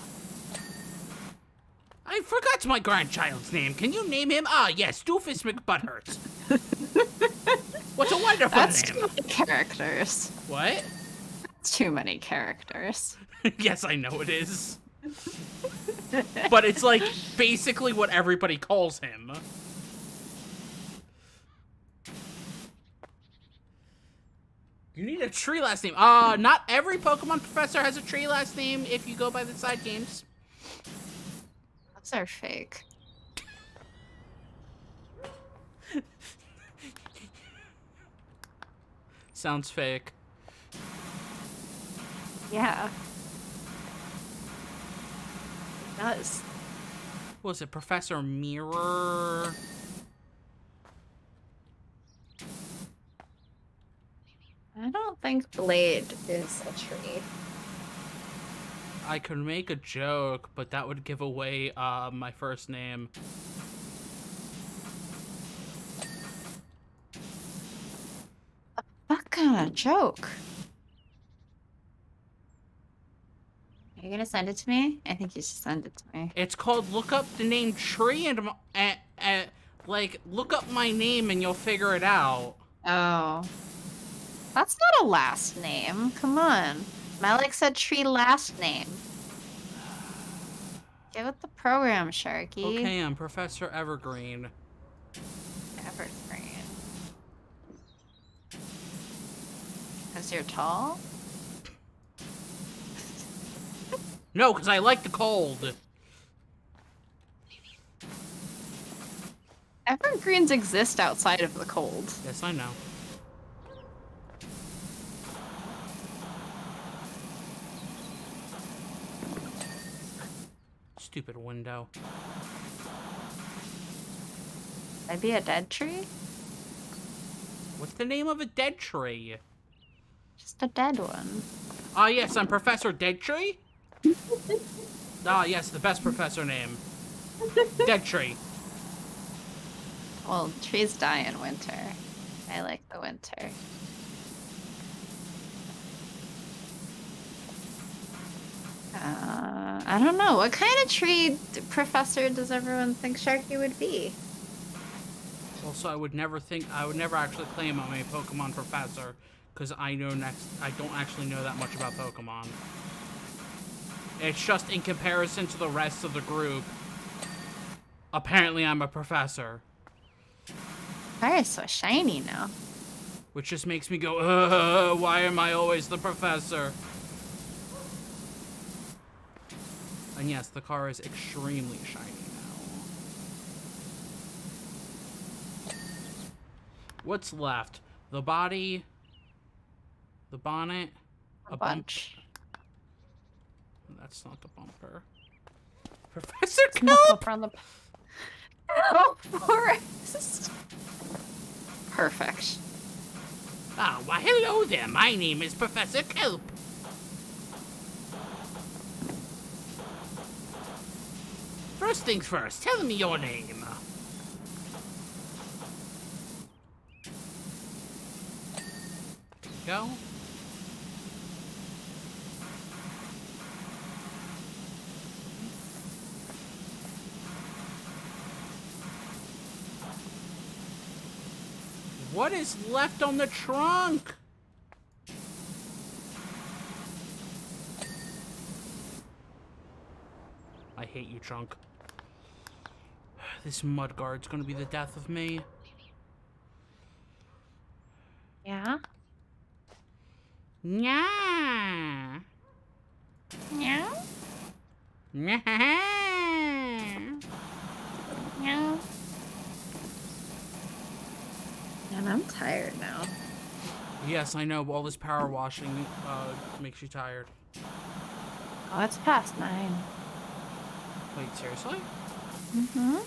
I forgot my grandchild's name. Can you name him? Ah, yes, Doofus McButthurt. What's a wonderful That's name? Too many characters. What? That's too many characters. Yes, I know it is. But it's like basically what everybody calls him. You need a tree last name. Not every Pokemon professor has a tree last name if you go by the side games. Those are fake. Sounds fake. Yeah. It does. What was it, Professor Mirror? I don't think Blade is a tree. I could make a joke, but that would give away my first name. What kind of joke? Are you gonna send it to me? I think you should send it to me. It's called look up the name tree and like look up my name and you'll figure it out. Oh. That's not a last name. Come on. Malik said tree last name. Get with the program, Sharky. Okay, I'm Professor Evergreen. Evergreen. Because you're tall? No, because I like the cold. Evergreens exist outside of the cold. Yes, I know. Stupid window. That'd be a dead tree? What's the name of a dead tree? Just a dead one. Ah, yes, I'm Professor Dead Tree. Ah, yes, the best professor name. Dead Tree. Well, trees die in winter. I like the winter. I don't know. What kind of tree professor does everyone think Sharky would be? Also, I would never actually claim I'm a Pokemon professor, because I don't actually know that much about Pokemon. It's just in comparison to the rest of the group. Apparently, I'm a professor. Fire is so shiny now. which just makes me go, why am I always the professor? And yes, the car is extremely shiny now. What's left? The body, the bonnet, A bunch. That's not the bumper. Professor It's not Kelp! bumper on the Kelp forest. Perfect. Ah, why hello there. My name is Professor Kelp. First things first, tell me your name. There we go. What is left on the trunk? I hate you, trunk. This mudguard's gonna be the death of me. Yeah? Yeah. Yeah? Yeah. Yeah. Man, I'm tired now. Yes, I know. All this power washing makes you tired. Oh, it's past 9. Wait, seriously? Mm-hmm.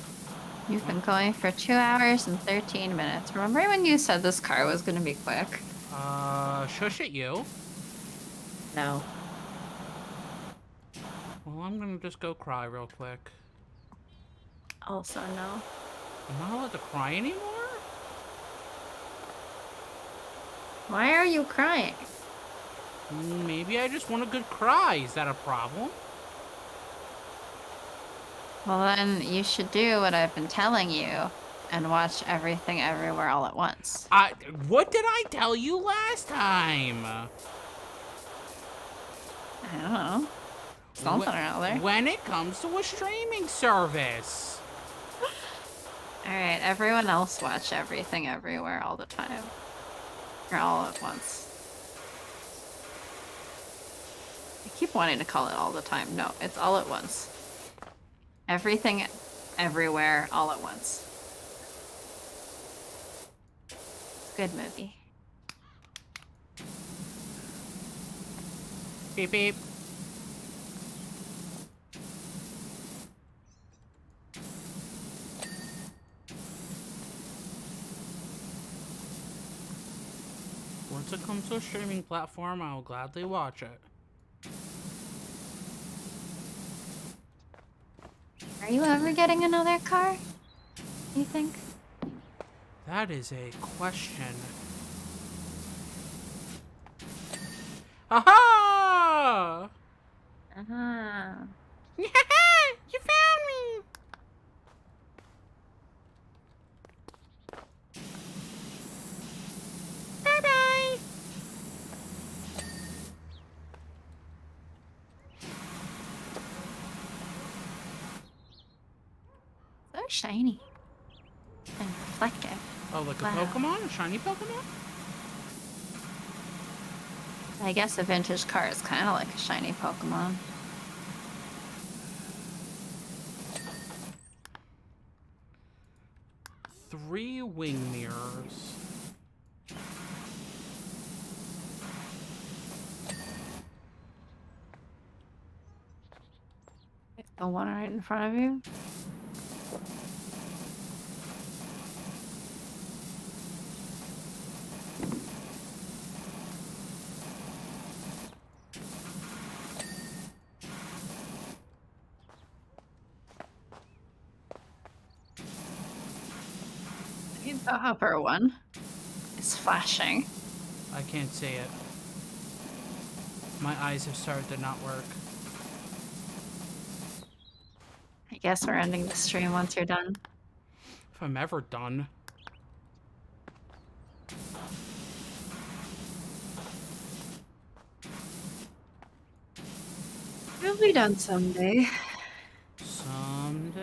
You've been going for 2 hours and 13 minutes. Remember when you said this car was gonna be quick? Shush at you. No. Well, I'm gonna just go cry real quick. Also no. I'm not allowed to cry anymore? Why are you crying? Maybe I just want a good cry. Is that a problem? Well, then you should do what I've been telling you and watch Everything Everywhere All at Once. What did I tell you last time? I don't know. Something or other. When it comes to a streaming service. Alright, everyone else watch Everything Everywhere all the time. Or all at once. I keep wanting to call it all the time. No, it's all at once. Everything Everywhere all at once. It's a good movie. Beep beep. Once it comes to a streaming platform, I will gladly watch it. Are you ever getting another car? You think? That is a question. Aha! Uh-huh. You found me! Bye-bye! So shiny. And reflective. Oh, like a Wow. Pokemon? A shiny Pokemon? I guess a vintage car is kind of like a shiny Pokemon. Three wing mirrors. The one right in front of you? The upper one is flashing. I can't see it. My eyes have started to not work. I guess we're ending the stream once you're done. If I'm ever done. You'll be done someday. Someday.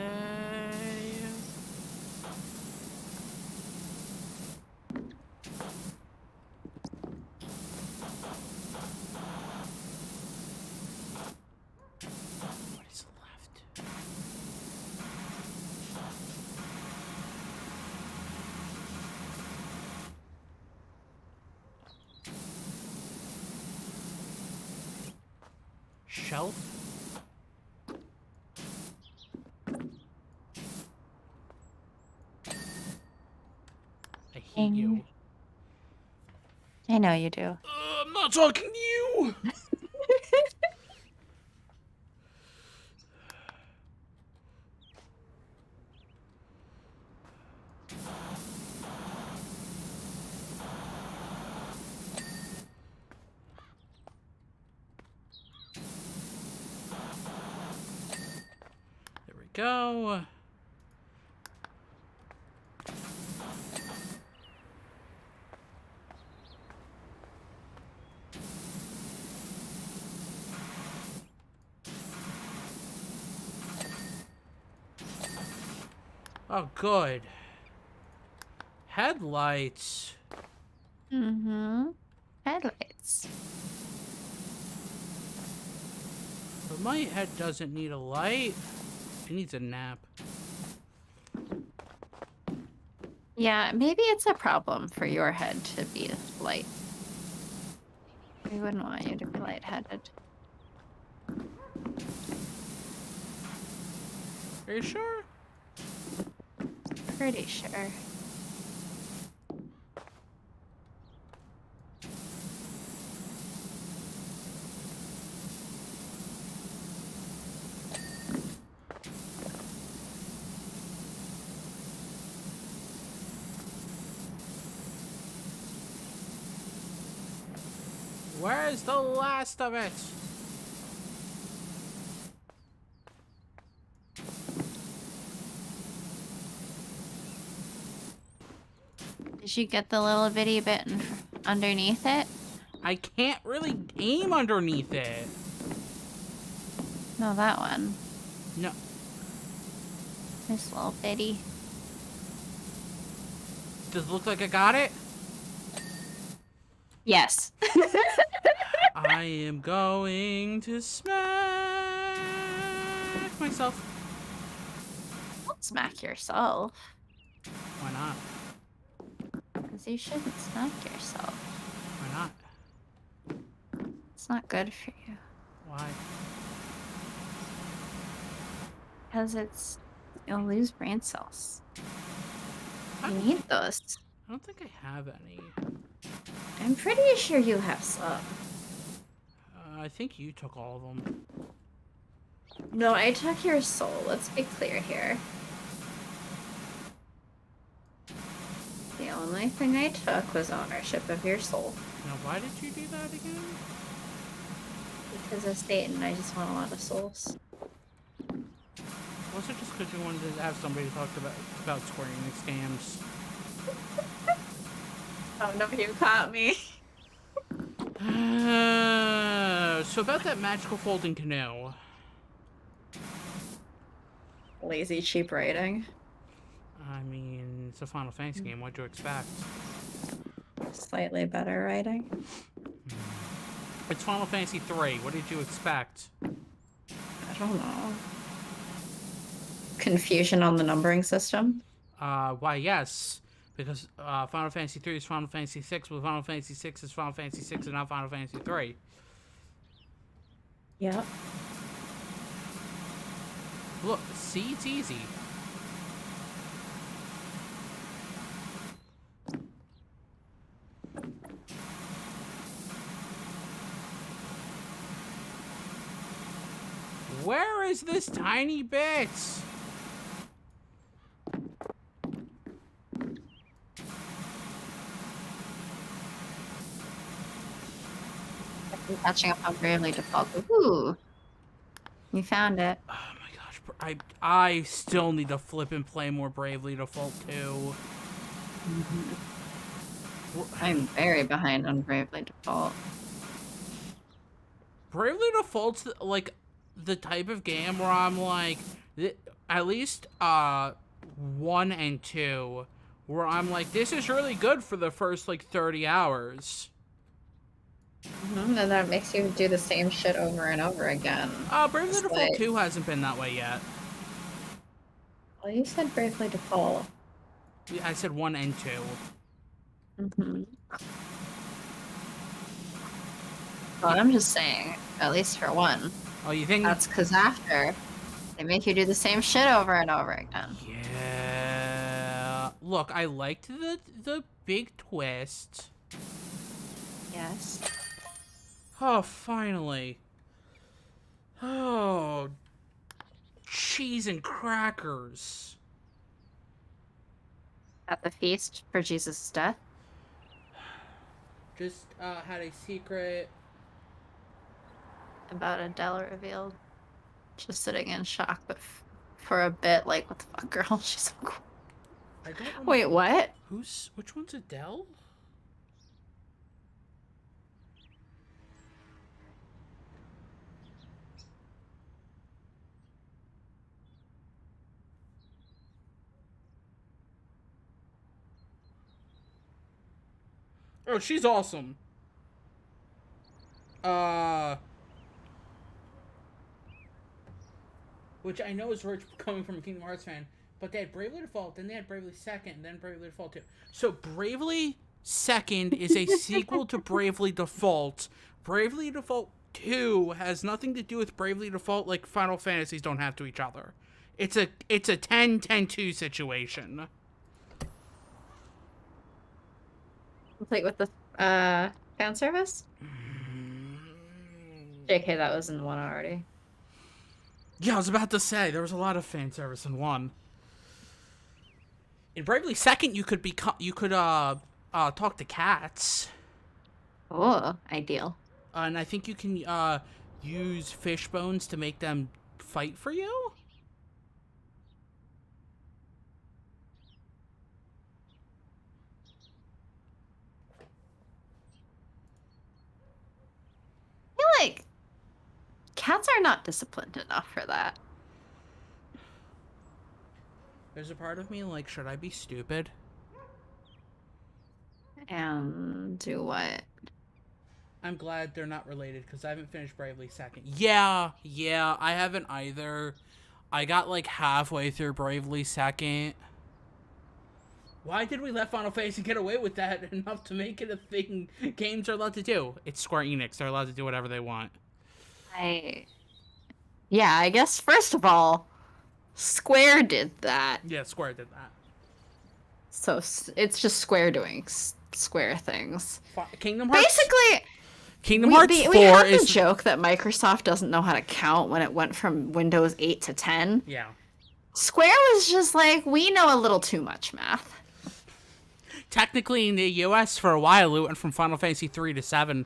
Shelf? I hate you. I know you do. I'm not talking to you! There we go. Oh, good. Headlights. Mm-hmm. Headlights. But my head doesn't need a light. It needs a nap. Yeah, maybe it's a problem for your head to be light. We wouldn't want you to be lightheaded. Are you sure? Pretty sure. Where's the last of it? Did you get the little bitty bit underneath it? I can't really aim underneath it. No, that one. No. This little bitty. Does it look like I got it? Yes. I am going to smack myself. Don't smack yourself. Why not? Because you shouldn't smack yourself. Why not? It's not good for you. Why? Because you'll lose brain cells. I You don't, need those. I don't think I have any. I'm pretty sure you have some. I think you took all of them. No, I took your soul. Let's be clear here. The only thing I took was ownership of your soul. Now, why did you do that again? Because of Satan, I just want a lot of souls. Was it just because you wanted to have somebody to talk about Square Enix games? Oh no, you caught me. So about that magical folding canoe. Lazy, cheap writing. I mean, it's a Final Fantasy game. What'd you expect? Slightly better writing. It's Final Fantasy 3. What did you expect? I don't know. Confusion on the numbering system? Why, yes. Because Final Fantasy 3 is Final Fantasy 6, but Final Fantasy 6 is Final Fantasy 6 and not Final Fantasy 3. Yep. Look, see, it's easy. Where is this tiny bit? I'm catching up on Bravely Default. Ooh. You found it. Oh my gosh, I still need to flip and play more Bravely Default 2. I'm very behind on Bravely Default. Bravely Default's like the type of game where I'm like, at least 1 and 2, where I'm like, this is really good for the first like 30 hours. And that makes you do the same shit over and over again. Bravely It's Default like- 2 hasn't been that way yet. Well, you said Bravely Default. I said 1 and 2. Well, I'm just saying, At least for one. Oh, you think? That's because after, they make you do the same shit over and over again. Yeah. Look, I liked the big twist. Yes. Oh, finally. Oh, cheese and crackers. At the feast for Jesus' death. Just had a secret. About Adele revealed. Just sitting in shock, but for a bit, like, what the fuck, girl? She's so cool. I don't remember. Wait, what? Which one's Adele? Oh, she's awesome. Which I know is rich coming from a Kingdom Hearts fan, but they had Bravely Default, then they had Bravely Second, and then Bravely Default 2. So Bravely Second is a sequel to Bravely Default. Bravely Default 2 has nothing to do with Bravely Default like Final Fantasies don't have to each other. It's a 10-10-2 situation. Complete with the fan service? JK, that was in one already. Yeah, I was about to say there was a lot of fan service in one. In Bravely Second, you could talk to cats. Oh, ideal. And I think you can use fish bones to make them fight for you. I feel like cats are not disciplined enough for that. There's a part of me like, should I be stupid? And do what? I'm glad they're not related because I haven't finished Bravely Second. Yeah, I haven't either. I got like halfway through Bravely Second. Why did we let Final Fantasy get away with that enough to make it a thing games are allowed to do? It's Square Enix. They're allowed to do whatever they want. Yeah, I guess first of all, Square did that. Yeah, Square did that. So it's just Square doing Square things. Kingdom Hearts. Basically, Kingdom Hearts 4 we have is the joke that Microsoft doesn't know how to count when it went from Windows 8 to 10. Yeah. Square was just like, we know a little too much math. Technically, in the US, for a while, it went from Final Fantasy 3 to 7.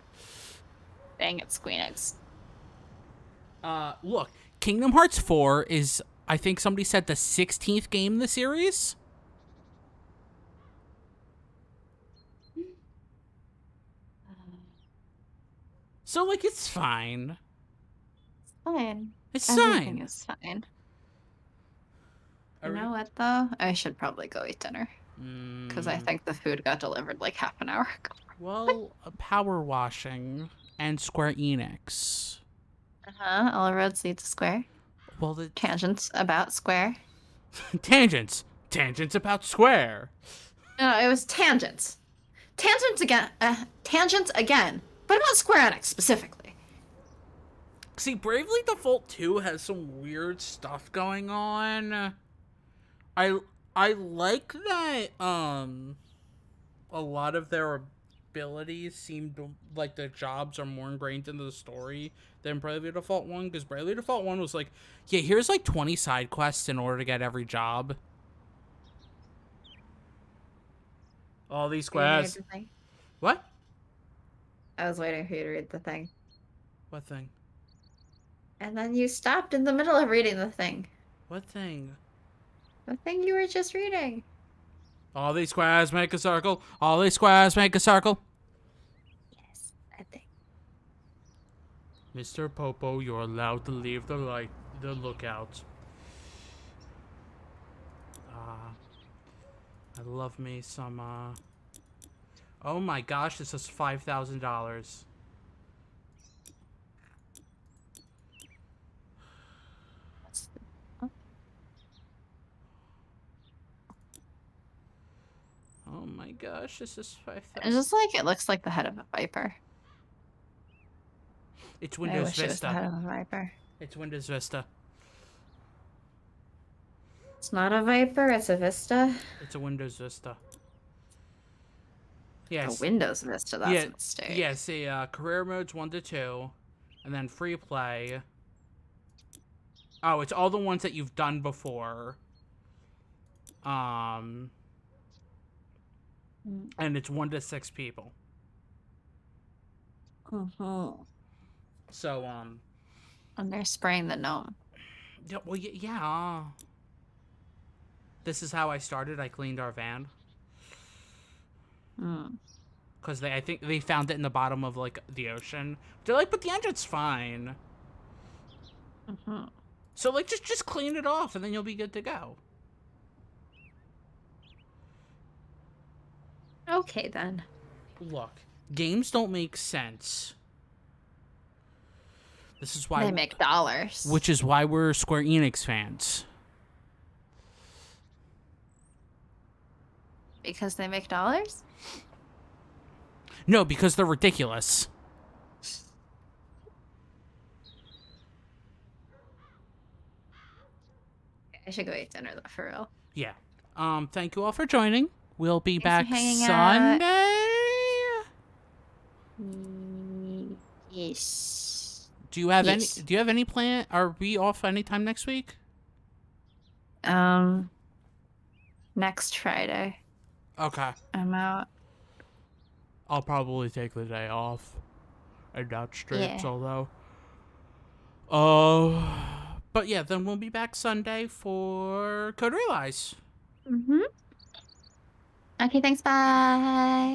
Dang it, Squeenix. Look, Kingdom Hearts 4 is, I think somebody said, the 16th game in the series. So, like, it's fine. Fine. It's Everything fine. is fine. You know what, though? I should probably go eat dinner. Because I think the food got delivered like half an hour ago. Well, power washing and Square Enix. All roads lead to Square. Well, the Tangents about Square. tangents about Square. No, it was tangents. Tangents again. Tangents again. But about Square Enix specifically. See, Bravely Default 2 has some weird stuff going on. I like that a lot of their abilities seem to, like, the jobs are more ingrained into the story than Bravely Default 1, because Bravely Default 1 was like, yeah, here's like 20 side quests in order to get every job. All these quests. What? I was waiting for you to read the thing. What thing? And then you stopped in the middle of reading the thing. What thing? The thing you were just reading. All these squares make a circle. All these squares make a circle. Yes, that thing. Mr. Popo, you're allowed to leave the lookout. I love me some, oh my gosh, this is $5,000. Oh my gosh, this is 5,000. It's just like, it looks like the head of a viper. It's I Windows wish it was the Vista. head of a viper. It's Windows Vista. It's not a viper, it's a Vista. It's a Windows Vista. A Yes. Windows Vista, that's Yeah. a mistake. Yes. Career mode's 1 to 2, and then free play. Oh, it's all the ones that you've done before. And it's 1 to 6 people. So And they're spraying the gnome. Yeah. Well, yeah. This is how I started. I cleaned our van. Because I think they found it in the bottom of like the ocean. They're like, but the engine's fine. So like, just clean it off, and then you'll be good to go. Okay then. Look, games don't make sense. This is why They make dollars. Which is why we're Square Enix fans. Because they make dollars? No, because they're ridiculous. I should go eat dinner though, for real. Yeah. Thank you all for joining. We'll be Thanks for back hanging Sunday. Yes. Do you have Yes. any? Do you have any plan? Are we off anytime next week? Next Friday. Okay. I'm out. I'll probably take the day off. And not strips, Yeah. although. But yeah, then we'll be back Sunday for Code Realize. Okay, thanks, bye.